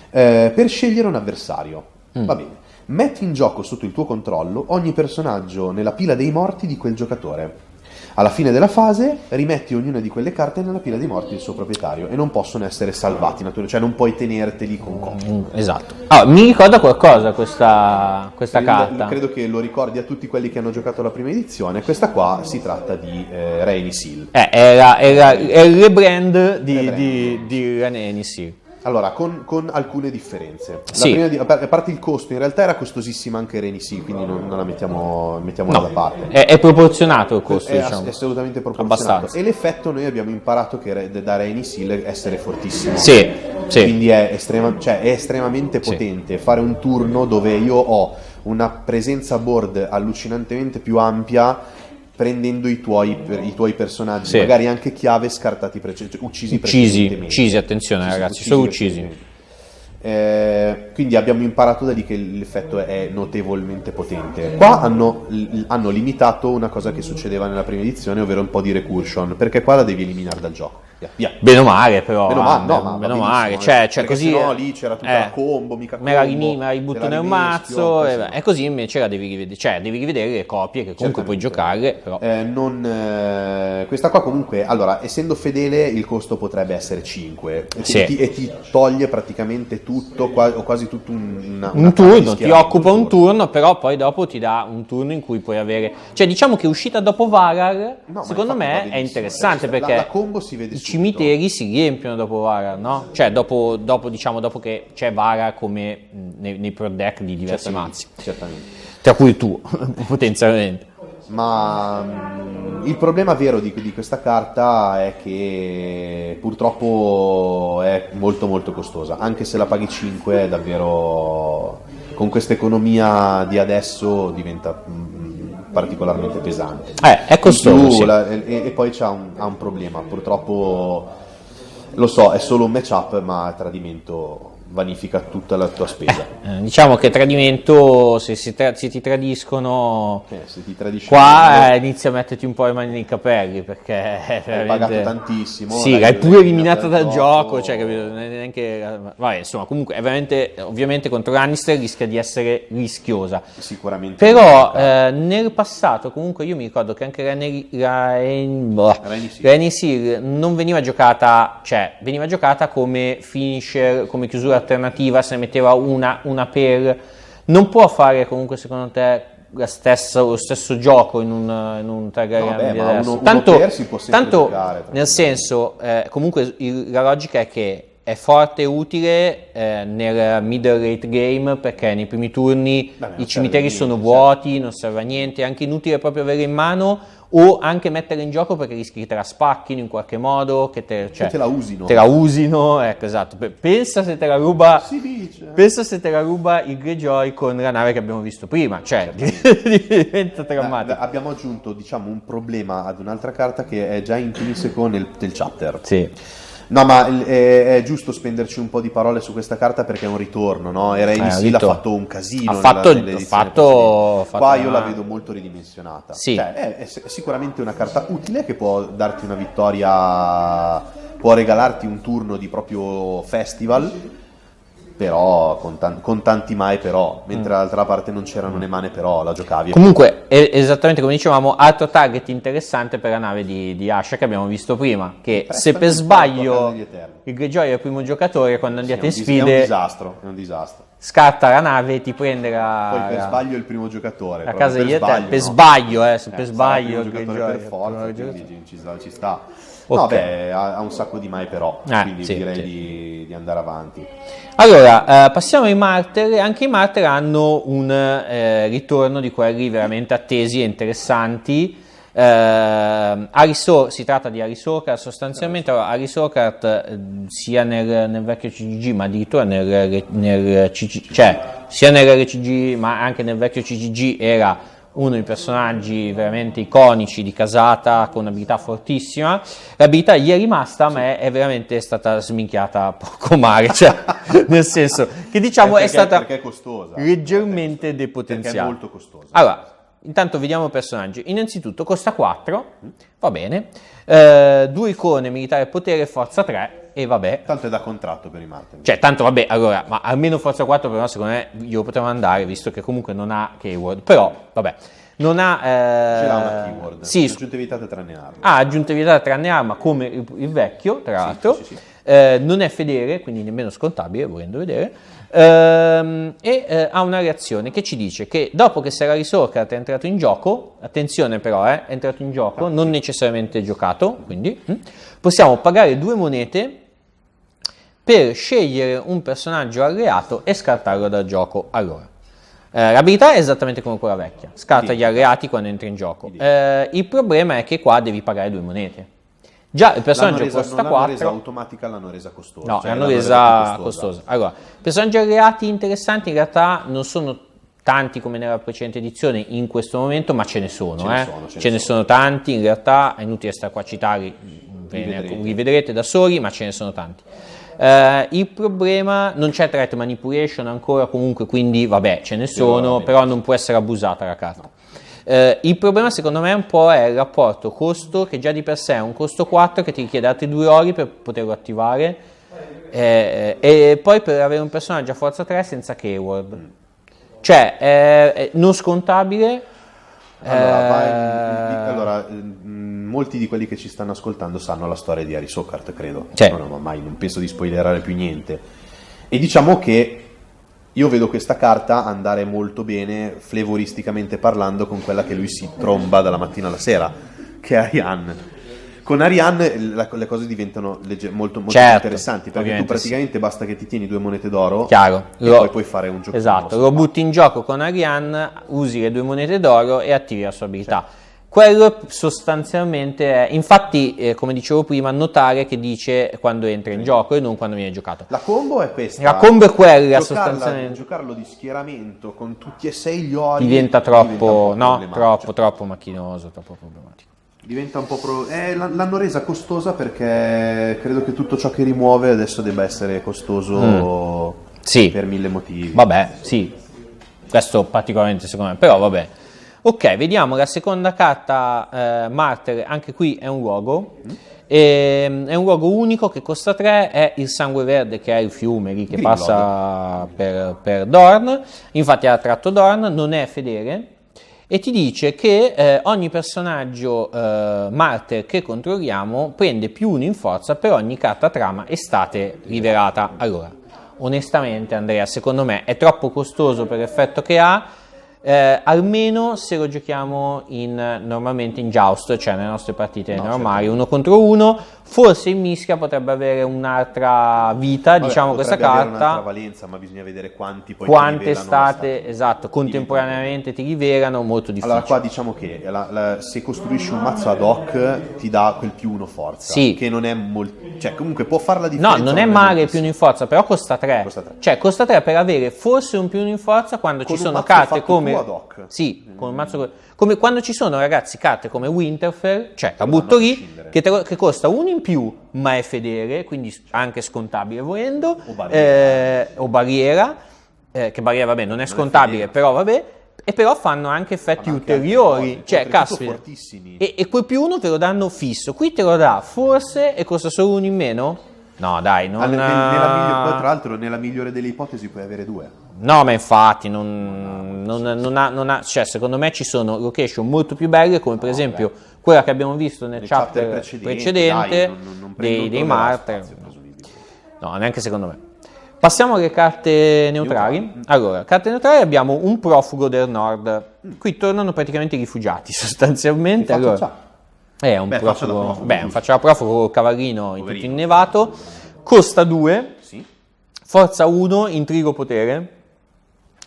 per scegliere un avversario. Va bene. Metti in gioco sotto il tuo controllo ogni personaggio nella pila dei morti di quel giocatore. Alla fine della fase rimetti ognuna di quelle carte nella pila dei morti del suo proprietario e non possono essere salvati, naturalmente, cioè non puoi tenerteli con copia. Esatto. Mi ricorda qualcosa questa carta. Credo che lo ricordi a tutti quelli che hanno giocato la prima edizione. Questa qua si tratta di Rainy Seal. È il rebrand di Rainy Seal. Allora, con alcune differenze. A parte il costo, in realtà era costosissima anche Rainy Seal, quindi non la mettiamola da parte. È proporzionato il costo, diciamo. È assolutamente proporzionato. Abbastanza. E l'effetto noi abbiamo imparato che da Rainy Seal essere fortissimo. Sì. Quindi è estremamente potente. Fare un turno dove io ho una presenza board allucinantemente più ampia, prendendo i tuoi personaggi, magari anche chiave scartati uccisi precedentemente. Uccisi, attenzione ragazzi, solo uccisi. Quindi abbiamo imparato da lì che l'effetto è notevolmente potente. Qua hanno limitato una cosa che succedeva nella prima edizione, ovvero un po' di recursion, perché qua la devi eliminare dal gioco. Via. Bene o male, però. Meno male. Cioè così. No, lì c'era tutta la combo, mica combo. Me la ributto nel mazzo. E così invece la devi rivedere. Cioè, devi rivedere le copie che comunque puoi giocare. Però. Questa qua, comunque, allora, essendo fedele, il costo potrebbe essere 5. E ti toglie praticamente tutto, o quasi tutto un turno. Ti occupa un turno, però poi dopo ti dà un turno in cui puoi avere. Cioè, diciamo che uscita dopo Varar, secondo me è interessante perché la combo si vede i cimiteri si riempiono dopo Varar, no? Cioè dopo che c'è Varar come nei pro deck di diversi mazzi. Certamente. Tra cui tu, potenzialmente. Ma il problema vero di questa carta è che purtroppo è molto molto costosa, anche se la paghi 5 è davvero, con questa economia di adesso diventa particolarmente pesante. È costoso. E poi ha un problema, purtroppo lo so, è solo un matchup, ma a tradimento vanifica tutta la tua spesa. Diciamo che tradimento, se ti tradiscono, se ti qua inizia a metterti un po' le mani nei capelli, perché hai pagato tantissimo. Sì, l'hai pure eliminata dal gioco, cioè, capito? Neanche, vabbè, insomma, comunque è veramente, ovviamente contro Lannister rischia di essere rischiosa. Sicuramente. Però nel passato comunque io mi ricordo che anche Rainy Seal non veniva giocata, cioè veniva giocata come finisher, come chiusura alternativa, se ne metteva una per. Non può fare comunque secondo te lo stesso gioco in un Targaryen? Tanto nel senso, comunque la logica è che è forte e utile nel middle late game, perché nei primi turni i cimiteri sono vuoti, non serve a niente, è anche inutile proprio avere in mano, o anche metterla in gioco perché rischi che te la spacchino in qualche modo, che te la usino, ecco, esatto. Pensa se te la ruba il Greyjoy con la nave che abbiamo visto prima, cioè diventa drammatico. Abbiamo aggiunto, diciamo, un problema ad un'altra carta che è già intrinseco nel chapter. Sì. No, ma è giusto spenderci un po' di parole su questa carta perché è un ritorno, no? E Rainy ha fatto un casino qua io la vedo molto ridimensionata. Sì. Cioè, è sicuramente una carta utile che può darti una vittoria, può regalarti un turno di proprio festival, però con tanti mai però, mentre dall'altra parte non c'erano né mane però, la giocavi. Comunque, esattamente come dicevamo, altro target interessante per la nave di Asha che abbiamo visto prima, che se per sbaglio il Greyjoy è il primo giocatore, quando andiate in sfide è un disastro. Scarta la nave e ti prende poi per sbaglio è il primo giocatore, la casa degli Eterni, per sbaglio il Greyjoy per forza, quindi ci sta. Okay. No, beh, ha un sacco di mai però, quindi direi di andare avanti. Allora, passiamo ai Martyr. Anche i Martyr hanno un ritorno di quelli veramente attesi e interessanti. Si tratta di Arisocrat sostanzialmente. Allora, Arisocrat sia nel vecchio CGG ma addirittura nel CGG, cioè sia nell'RCG ma anche nel vecchio CGG era uno dei personaggi veramente iconici di casata con un'abilità fortissima. L'abilità gli è rimasta, ma è veramente stata sminchiata poco male, cioè nel senso che diciamo è stata perché è costosa, leggermente depotenziata. Perché è molto costosa. Allora, intanto vediamo i personaggi. Innanzitutto costa 4, va bene, 2 icone, militare potere, forza 3 e vabbè. Tanto è da contratto per i Martyr. Cioè, tanto vabbè, allora, ma almeno forza 4 però secondo me glielo potevamo andare, visto che comunque non ha keyword. Però, vabbè, non ha... Ce l'ha una keyword, sì, aggiunte vietate tranne arma. Ha aggiunte vietate tranne arma come il vecchio, tra l'altro. Sì. Non è fedele, quindi nemmeno scontabile, volendo vedere. Ha una reazione che ci dice che dopo che Sarah Risocrat è entrato in gioco, attenzione però, è entrato in gioco, non necessariamente giocato, quindi possiamo pagare 2 monete per scegliere un personaggio alleato e scartarlo dal gioco. Allora, l'abilità è esattamente come quella vecchia, scarta gli alleati quando entri in gioco. Il problema è che qua devi pagare 2 monete. Già il personaggio costa 4. L'hanno resa automatica, l'hanno resa costosa. No, l'hanno resa costosa. Allora, personaggi alleati interessanti in realtà non sono tanti come nella precedente edizione in questo momento, ma ce ne sono. Ce ne sono tanti, in realtà è inutile stare qua a citarli, li vedrete da soli, ma ce ne sono tanti. Il problema, non c'è threat manipulation ancora comunque, quindi vabbè ce ne sono, però non può essere abusata la carta. Il problema secondo me un po' è il rapporto costo, che già di per sé è un costo 4 che ti richiede altri 2 ori per poterlo attivare, e poi per avere un personaggio a forza 3 senza keyword, cioè è non scontabile. Allora, molti di quelli che ci stanno ascoltando sanno la storia di Arisocrat, credo. Non penso di spoilerare più niente. E diciamo che io vedo questa carta andare molto bene, flavoristicamente parlando, con quella che lui si tromba dalla mattina alla sera, che è Arianne. Con Arianne le cose diventano molto interessanti, perché tu praticamente basta che ti tieni 2 monete d'oro e poi puoi fare un gioco. Esatto, lo butti in gioco con Arianne, usi le 2 monete d'oro e attivi la sua abilità. Quello sostanzialmente è, infatti, come dicevo prima, notare che dice quando entra in gioco e non quando viene giocato. La combo è questa. La combo è quella, sostanzialmente. Giocarlo di schieramento con tutti e 6 gli ori diventa troppo macchinoso, troppo problematico. Diventa un po' l'hanno resa costosa perché credo che tutto ciò che rimuove adesso debba essere costoso per 1000 motivi. Vabbè, sì, questo particolarmente secondo me, però vabbè. Ok, vediamo la seconda carta Martyr, anche qui è un luogo, è un luogo unico che costa 3, è il sangue verde che è il fiume lì che passa per Dorn, infatti ha attratto Dorn, non è fedele e ti dice che ogni personaggio Martyr che controlliamo prende +1 in forza per ogni carta trama estate rivelata. Allora, onestamente Andrea, secondo me è troppo costoso per l'effetto che ha. Almeno se lo giochiamo normalmente in joust, cioè nelle nostre partite normali, 1 contro 1, forse in mischia potrebbe avere un'altra vita, diciamo questa carta, un'altra valenza, ma bisogna vedere quante state, esatto, contemporaneamente ti rivelano, molto difficile. Allora qua diciamo che se costruisci un mazzo ad hoc ti dà quel +1 forza, che non è molto, cioè comunque può fare la differenza. No, non è male il +1 in forza, però costa 3. Cioè costa 3 per avere forse un +1 in forza quando ci sono carte come ad hoc. Sì, con un mazzo come quando ci sono, ragazzi, carte come Winterfell, cioè la butto lì, che costa 1 in più, ma è fedele, quindi anche scontabile volendo, o barriera, che barriera vabbè non è scontabile, però vabbè, e però fanno anche effetti ulteriori, cioè caspita, e quel più 1 te lo danno fisso, qui te lo dà forse e costa solo 1 in meno? No dai, non... Poi tra l'altro nella migliore delle ipotesi puoi avere 2. No, ma infatti non ha, cioè secondo me ci sono location molto più belle, come per esempio quella che abbiamo visto nel chapter precedente dei Martyr. No, neanche secondo me. Passiamo alle carte neutrali. Allora, carte neutrali abbiamo un profugo del nord. Qui tornano praticamente i rifugiati sostanzialmente. Allora, è un profugo, un faccia da profugo col cavallino in tutto innevato. Costa 2, forza 1, intrigo potere.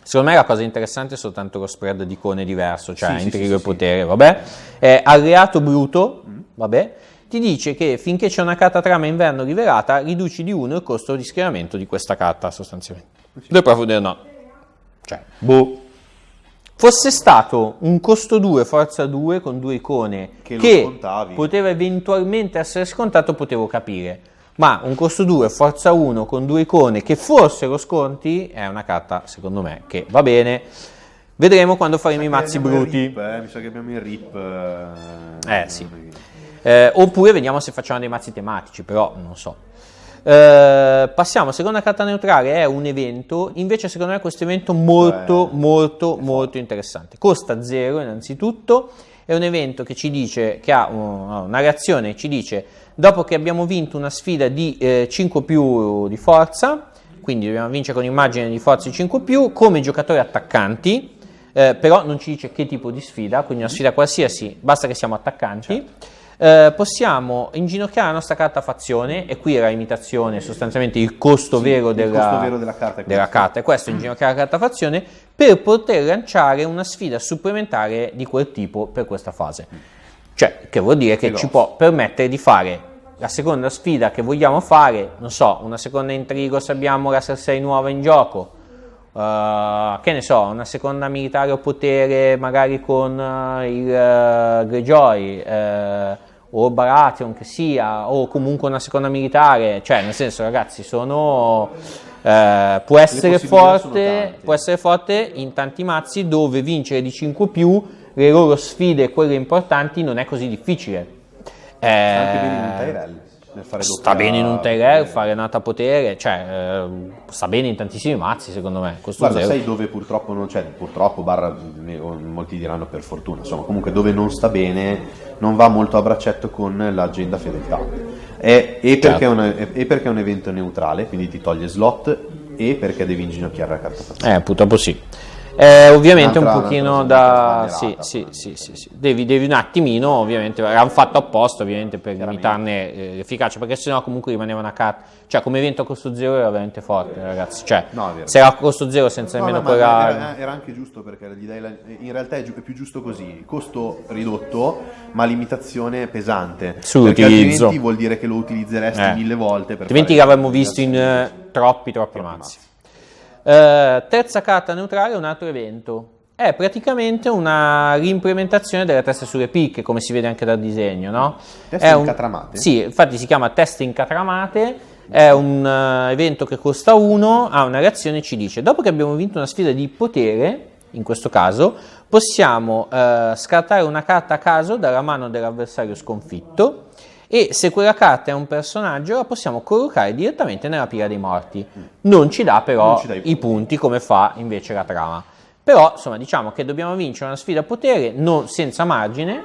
Secondo me la cosa interessante è soltanto lo spread di icone diverso, cioè intrigo e potere, vabbè. Alleato bruto, vabbè. Ti dice che finché c'è una carta trama inverno rivelata, riduci di 1 il costo di schieramento di questa carta, sostanzialmente. Del profugo no. Cioè, boh. Fosse stato un costo 2, forza 2, con 2 icone, che poteva eventualmente essere scontato, potevo capire. Ma un costo 2, forza 1, con 2 icone, che forse lo sconti, è una carta, secondo me, che va bene. Vedremo quando faremo i mazzi bruti. Mi sa che abbiamo il rip. Sì. Oppure vediamo se facciamo dei mazzi tematici, però non so. Passiamo, seconda carta neutrale è un evento, invece secondo me questo evento molto interessante. Costa 0 innanzitutto, è un evento che ci dice, che ha una reazione, ci dice dopo che abbiamo vinto una sfida di 5 più di forza, quindi dobbiamo vincere con immagine di forza di 5 più, come giocatori attaccanti, però non ci dice che tipo di sfida, quindi una sfida qualsiasi, basta che siamo attaccanti. Certo. Possiamo inginocchiare la nostra carta fazione, e qui era imitazione, sostanzialmente il costo vero della carta è questo, inginocchiare la carta fazione, per poter lanciare una sfida supplementare di quel tipo per questa fase. Cioè, che vuol dire che ci può permettere di fare la seconda sfida che vogliamo fare, non so, una seconda intrigo se abbiamo la 6 nuova in gioco, che ne so, una seconda militare o potere magari con il Greyjoy, o Baratheon che sia, o comunque una seconda militare, cioè nel senso, ragazzi, può essere forte in tanti mazzi dove vincere di 5 più le loro sfide, quelle importanti, non è così difficile. Anche bene in un Tyrell. Sta bene in un Tyrell, fare nata potere, cioè sta bene in tantissimi mazzi, secondo me. Guarda, sai dove purtroppo non c'è, molti diranno per fortuna, insomma, comunque dove non sta bene, non va molto a braccetto con l'agenda fedeltà. Perché è un evento neutrale, quindi ti toglie slot, e perché devi inginocchiare la carta. Purtroppo sì. Ovviamente un pochino da... Sì. Devi un attimino, ovviamente, l'hanno fatto apposta, ovviamente, per limitarne l'efficacia, perché sennò comunque rimaneva una carta, cioè come evento a costo 0 era veramente forte, ragazzi, cioè se era a costo 0 senza nemmeno quella... Era anche giusto, perché in realtà è più giusto così, costo ridotto, ma limitazione pesante, perché altrimenti vuol dire che lo utilizzeresti 1000 volte, altrimenti l'avremmo visto in troppi mazzi. Terza carta neutrale, un altro evento, è praticamente una reimplementazione delle teste sulle picche, come si vede anche dal disegno, no? Teste incatramate? Sì, infatti si chiama teste incatramate, è un evento che costa 1, ha una reazione, ci dice, dopo che abbiamo vinto una sfida di potere, in questo caso, possiamo scartare una carta a caso dalla mano dell'avversario sconfitto, e se quella carta è un personaggio la possiamo collocare direttamente nella pila dei morti. Non ci dà però i punti come fa invece la trama. Però insomma diciamo che dobbiamo vincere una sfida a potere senza margine,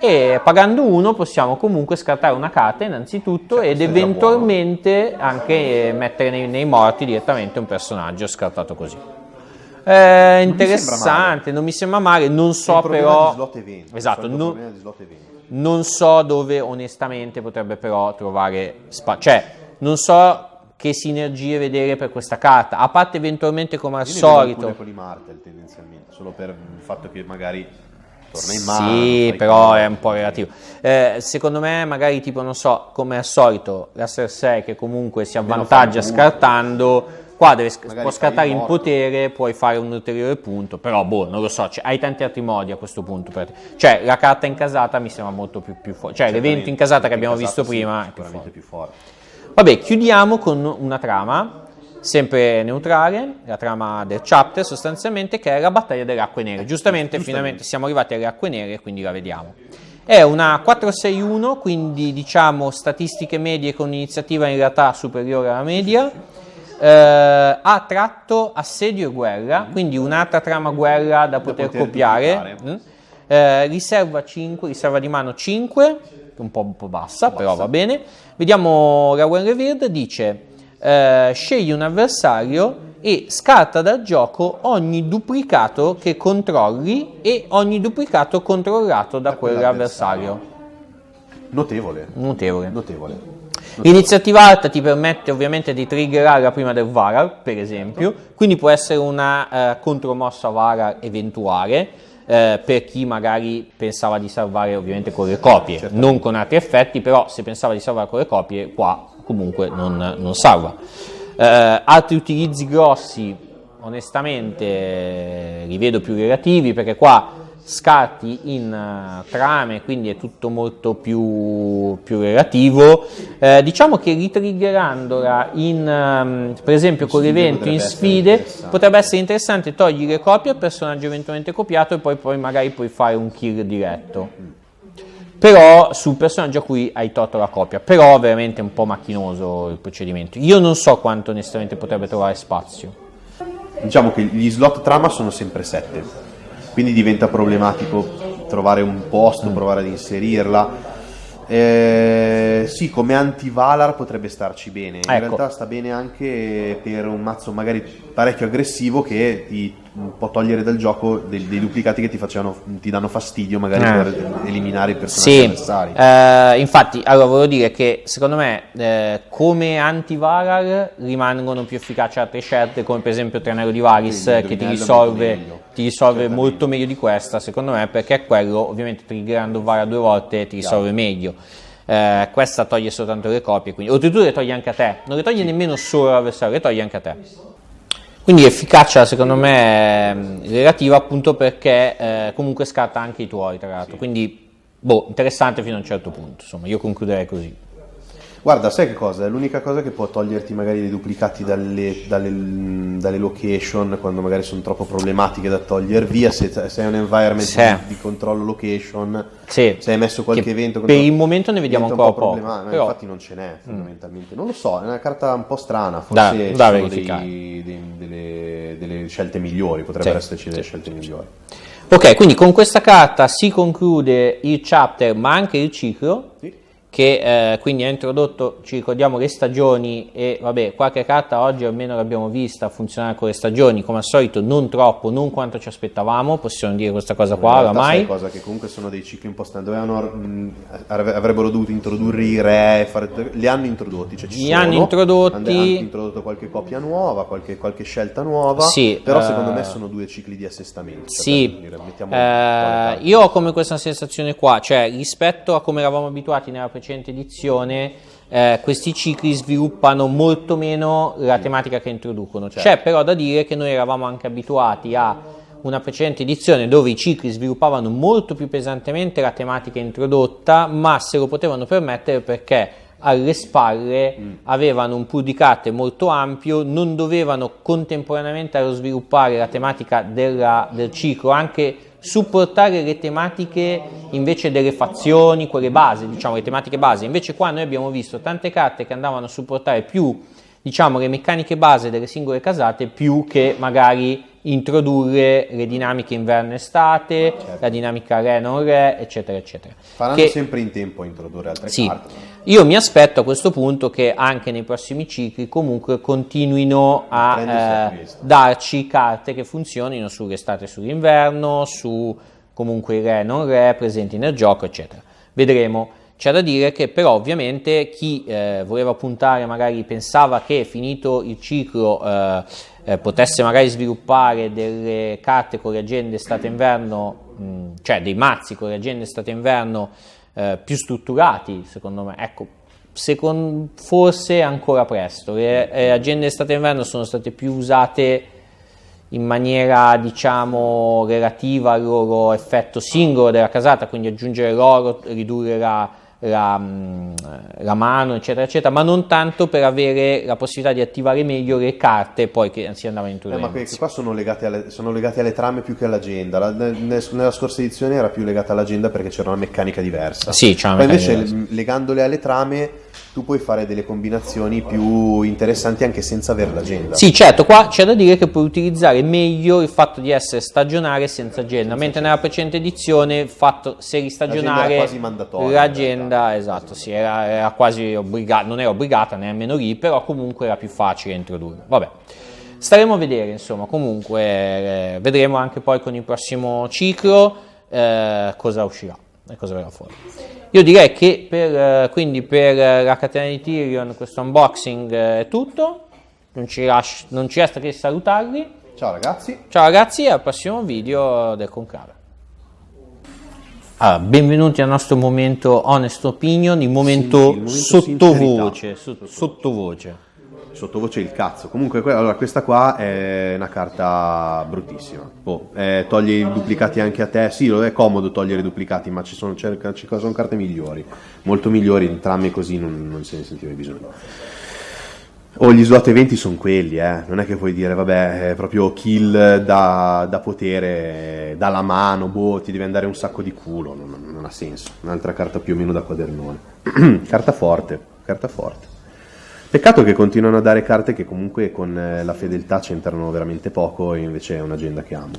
e pagando 1 possiamo comunque scartare una carta innanzitutto, ed eventualmente anche mettere nei morti direttamente un personaggio scartato così. Interessante, non mi sembra male, non so però... Esatto, non so dove onestamente potrebbe però trovare cioè non so che sinergie vedere per questa carta, a parte eventualmente come al solito con i Martel, tendenzialmente, solo per il fatto che magari torna in mano. Sì, però è un po' relativo. Secondo me magari tipo, non so, come al solito la Cersei che comunque si avvantaggia scartando, qua può scattare in potere, puoi fare un ulteriore punto, però non lo so, hai tanti altri modi a questo punto. Cioè la carta incasata mi sembra molto più forte, cioè l'evento incasata che abbiamo visto prima è più forte. Vabbè, chiudiamo con una trama sempre neutrale, la trama del chapter sostanzialmente, che è la battaglia delle acque nere. Giustamente finalmente siamo arrivati alle acque nere, quindi la vediamo. È una 4-6-1, quindi diciamo statistiche medie con iniziativa in realtà superiore alla media. Ha tratto assedio e guerra, quindi un'altra trama guerra da poter copiare. Riserva 5, riserva di mano 5, un po' bassa, però va bene. Vediamo Rawen Revered, dice scegli un avversario e scarta dal gioco ogni duplicato che controlli e ogni duplicato controllato da quell'avversario. Notevole. L'iniziativa alta ti permette ovviamente di triggerare prima del Varar, per esempio, quindi può essere una contromossa Varar eventuale, per chi magari pensava di salvare ovviamente con le copie, non con altri effetti, però se pensava di salvare con le copie, qua comunque non salva. Altri utilizzi grossi, onestamente, li vedo più relativi, perché qua scarti in trame, quindi è tutto molto più relativo. Diciamo che ritriggerandola per esempio con l'evento in sfide potrebbe essere interessante togliere copie al personaggio eventualmente copiato e poi magari puoi fare un kill diretto. Però sul personaggio a cui hai tolto la copia, però veramente un po' macchinoso il procedimento. Io non so quanto onestamente potrebbe trovare spazio. Diciamo che gli slot trama sono sempre 7, quindi diventa problematico trovare un posto, provare ad inserirla. Sì, come anti-Valar potrebbe starci bene, in realtà sta bene anche per un mazzo magari parecchio aggressivo che ti può togliere dal gioco dei duplicati che ti danno fastidio magari per eliminare i personaggi avversari. Infatti, allora volevo dire che secondo me come anti-Valar rimangono più efficaci altre scelte, come per esempio Tranello di Varys, che ti risolve molto meglio di questa, secondo me, perché quello ovviamente triggerando Varar 2 volte ti risolve meglio. Questa toglie soltanto le copie, quindi oltretutto le toglie anche a te, non le toglie nemmeno solo all'avversario, le toglie anche a te. Quindi efficacia secondo me relativa, appunto perché comunque scarta anche i tuoi, tra l'altro, quindi interessante fino a un certo punto, insomma io concluderei così. Guarda, sai che cosa? È l'unica cosa che può toglierti magari dei duplicati dalle location, quando magari sono troppo problematiche da togliere via, se hai un environment di controllo location, se hai messo qualche evento... Per il momento ne vediamo ancora poco. Però... Infatti non ce n'è, fondamentalmente. Non lo so, è una carta un po' strana, forse da sono delle scelte migliori, potrebbero esserci delle scelte migliori. Ok, quindi con questa carta si conclude il chapter, ma anche il ciclo. Sì. Che quindi ha introdotto, ci ricordiamo, le stagioni e vabbè, qualche carta oggi almeno l'abbiamo vista funzionare con le stagioni, come al solito non troppo, non quanto ci aspettavamo, possiamo dire questa cosa qua oramai. Cosa che comunque sono dei cicli un po' avrebbero dovuto introdurre i re, li hanno introdotti, cioè hanno introdotto qualche copia nuova, qualche scelta nuova, però secondo me sono 2 cicli di assestamento. Io ho come questa sensazione qua, cioè rispetto a come eravamo abituati nella precedente edizione, questi cicli sviluppano molto meno la tematica che introducono. C'è però da dire che noi eravamo anche abituati a una precedente edizione dove i cicli sviluppavano molto più pesantemente la tematica introdotta, ma se lo potevano permettere perché alle spalle avevano un pool di carte molto ampio, non dovevano contemporaneamente allo sviluppare la tematica del ciclo, anche supportare le tematiche invece delle fazioni, quelle base, diciamo le tematiche base. Invece qua noi abbiamo visto tante carte che andavano a supportare più, diciamo, le meccaniche base delle singole casate, più che magari introdurre le dinamiche inverno-estate, la dinamica re-non re, eccetera, eccetera. Faranno sempre in tempo a introdurre altre carte. Io mi aspetto a questo punto che anche nei prossimi cicli comunque continuino a darci carte che funzionino sull'estate e sull'inverno, su comunque i re non re presenti nel gioco, eccetera. Vedremo. C'è da dire che però ovviamente chi voleva puntare, magari pensava che finito il ciclo potesse magari sviluppare delle carte con le agende estate-inverno, cioè dei mazzi con le agende estate-inverno più strutturati, secondo me, ecco, forse è ancora presto. Le agende estate-inverno sono state più usate in maniera, diciamo, relativa al loro effetto singolo della casata, quindi aggiungere l'oro, ridurre la mano, eccetera, eccetera, ma non tanto per avere la possibilità di attivare meglio le carte poi che si andavano a introdurre. Ma questi qua sono legati alle trame più che all'agenda. Nella scorsa edizione era più legata all'agenda perché c'era una meccanica diversa. Sì, c'è una meccanica diversa. Legandole alle trame tu puoi fare delle combinazioni più interessanti anche senza avere l'agenda. Sì, certo, qua c'è da dire che puoi utilizzare meglio il fatto di essere stagionale senza agenda, mentre nella precedente edizione seri stagionare era quasi mandatoria, l'agenda, esatto, sì, era quasi obbligata, non era obbligata nemmeno lì, però comunque era più facile introdurre. Vabbè, staremo a vedere, insomma, comunque vedremo anche poi con il prossimo ciclo cosa uscirà e cosa verrà fuori. Io direi che quindi per la catena di Tyrion questo unboxing è tutto, non ci resta che salutarli. Ciao ragazzi. Ciao ragazzi, al prossimo video del Conclave. Allora, benvenuti al nostro momento Honest Opinion, il momento sottovoce. Sottovoce il cazzo. Comunque, allora, questa qua è una carta bruttissima. Toglie i duplicati anche a te. Sì, è comodo togliere i duplicati, ma ci sono carte migliori, molto migliori. In trame così non se ne sentiva bisogno. Gli slot eventi sono quelli, non è che puoi dire, vabbè, è proprio kill da potere, dalla mano, ti deve andare un sacco di culo. Non ha senso. Un'altra carta più o meno da quadernone. Carta forte. Peccato che continuano a dare carte che comunque con la fedeltà c'entrano veramente poco, e invece è un'agenda che amo.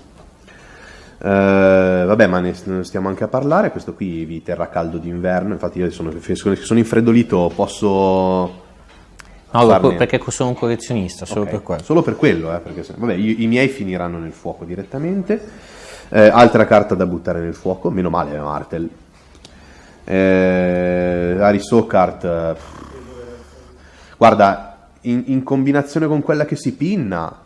Vabbè, ma ne stiamo anche a parlare. Questo qui vi terrà caldo d'inverno. Infatti io sono infreddolito, posso... No, perché sono un collezionista, solo per quello. Solo per quello, perché vabbè, i miei finiranno nel fuoco direttamente. Altra carta da buttare nel fuoco, meno male, Martel. Arisocart... Guarda, in combinazione con quella che si pinna,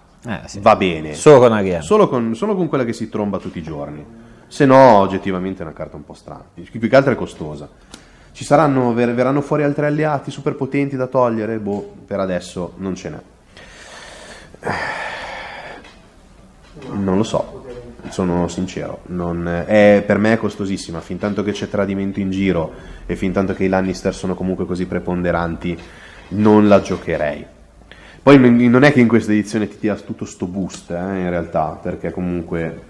sì, va bene. Solo con Ariane. Solo con quella che si tromba tutti i giorni. Se no, oggettivamente è una carta un po' strana. Più che altro è costosa. Verranno fuori altri alleati super potenti da togliere? Per adesso non ce n'è. Non lo so, sono sincero. Per me è costosissima. Fin tanto che c'è tradimento in giro e fin tanto che i Lannister sono comunque così preponderanti, non la giocherei. Poi non è che in questa edizione ti dia tutto sto boost, in realtà, perché comunque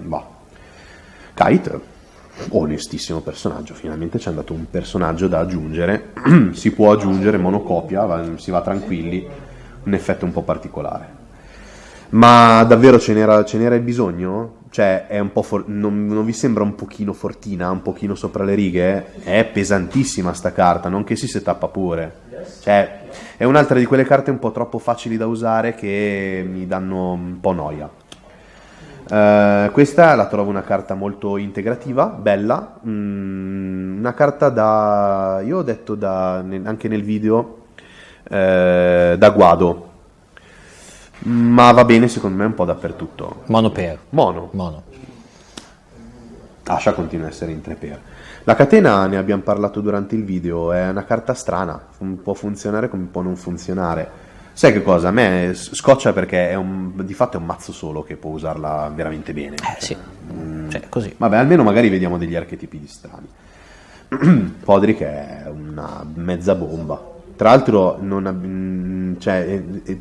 Kite, onestissimo personaggio, finalmente c'è andato un personaggio da aggiungere. Si può aggiungere monocopia, si va tranquilli, un effetto un po' particolare. Ma davvero ce n'era il bisogno? Cioè, è un po' non vi sembra un pochino fortina, un pochino sopra le righe? È pesantissima sta carta, non che si setappa pure. Cioè, è un'altra di quelle carte un po' troppo facili da usare che mi danno un po' noia. Questa la trovo una carta molto integrativa, bella, una carta io ho detto anche nel video, da guado, ma va bene secondo me un po' dappertutto. Mono. Asha continua a essere in 3 per. La catena, ne abbiamo parlato durante il video, è una carta strana, può funzionare come può non funzionare. Sai che cosa? A me scoccia perché di fatto è un mazzo solo che può usarla veramente bene. Sì, così. Vabbè, almeno magari vediamo degli archetipi di strani. Podrick è una mezza bomba. Tra l'altro ti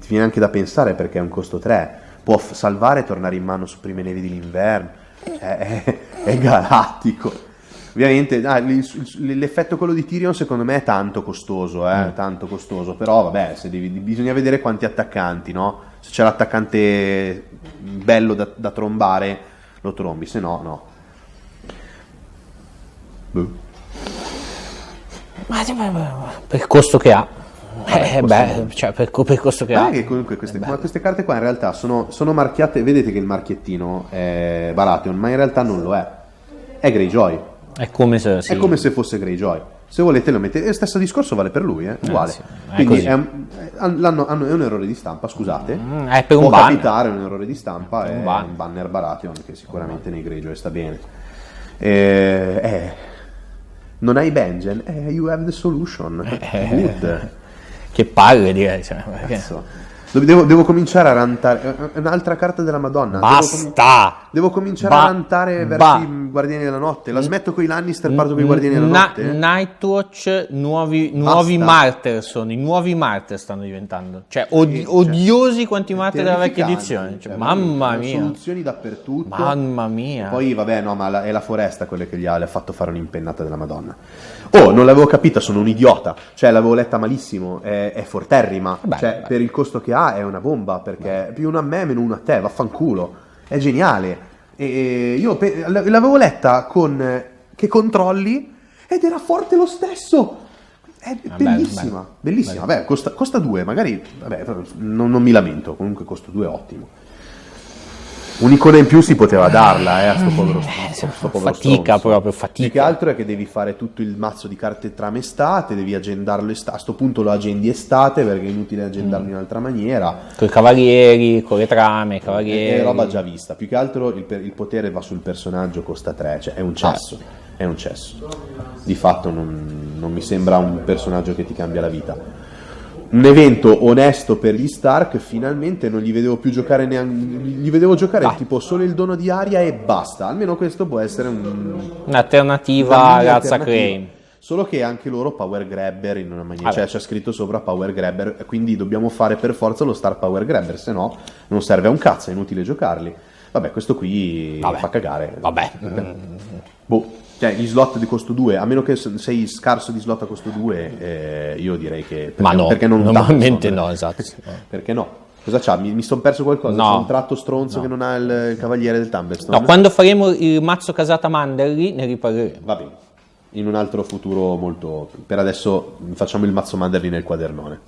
viene anche da pensare perché è un costo 3. Può salvare e tornare in mano su prime nevi dell'inverno. È galattico. Ovviamente l'effetto quello di Tyrion secondo me è tanto costoso, però vabbè, bisogna vedere quanti attaccanti, no? Se c'è l'attaccante bello da trombare, lo trombi, se no. Per il costo che ha. Per il costo che ha. Che comunque queste carte qua in realtà sono marchiate, vedete che il marchiettino è Baratheon, ma in realtà non lo è. È Greyjoy. È come se fosse Greyjoy. Se volete lo mettete. Lo stesso discorso vale per lui, uguale. Sì, quindi è un errore di stampa, scusate. È per un può banner. capitare un errore di stampa, è un banner Baratheon che sicuramente nei Greyjoy sta bene. Non hai Benjen? You have the solution. Good. Che palle, direi. Cioè, devo cominciare a rantare. È un'altra carta della Madonna. Basta! Devo cominciare a rantare verso i Guardiani della Notte. La smetto con i Lannister, parto con i Guardiani della Notte. Nightwatch, nuovi martyr sono. I nuovi martyr stanno diventando. Cioè, odiosi quanti martyr della vecchia edizione. Cioè, mamma mia. Soluzioni dappertutto. Mamma mia. Poi, vabbè, no, ma è la foresta quella che le ha fatto fare un'impennata della Madonna. Oh, non l'avevo capita, sono un idiota. Cioè, l'avevo letta malissimo. È forterrima. Cioè, per il costo che ha è una bomba, perché più uno a me meno uno a te, vaffanculo. È geniale. E io l'avevo letta con che controlli ed era forte lo stesso. È bellissima, bellissima. Vabbè, costa 2, magari, vabbè, non mi lamento, comunque costa 2 ottimo. Un'icona in più si poteva darla a sto povero fatica, proprio fatica. Più che altro è che devi fare tutto il mazzo di carte trame estate, devi agendarlo estate. A sto punto lo agendi estate perché è inutile agendarlo in un'altra maniera. Con i cavalieri, con le trame, cavalieri. È roba già vista. Più che altro il potere va sul personaggio, costa 3, cioè è un cesso. È un cesso. Di fatto non mi sembra un personaggio che ti cambia la vita. Un evento onesto per gli Stark, finalmente non gli vedevo più giocare neanche. Gli vedevo giocare tipo solo il dono di aria e basta. Almeno questo può essere un'alternativa a razza Crane. Solo che anche loro power grabber in una maniera. Cioè c'è scritto sopra power grabber, quindi dobbiamo fare per forza lo Star power grabber, se no non serve a un cazzo, è inutile giocarli. Vabbè, questo qui fa cagare. Vabbè. Boh. Cioè, gli slot di costo 2, a meno che sei scarso di slot a costo 2, io direi che. Ma no, perché non normalmente no, esatto. Perché no? Cosa c'ha? Mi sono perso qualcosa? No. C'è un tratto stronzo che non ha il cavaliere del Tumblestone? No, quando faremo il mazzo casata Manderly ne riparleremo. Va bene. In un altro futuro molto. Per adesso facciamo il mazzo Manderly nel quadernone.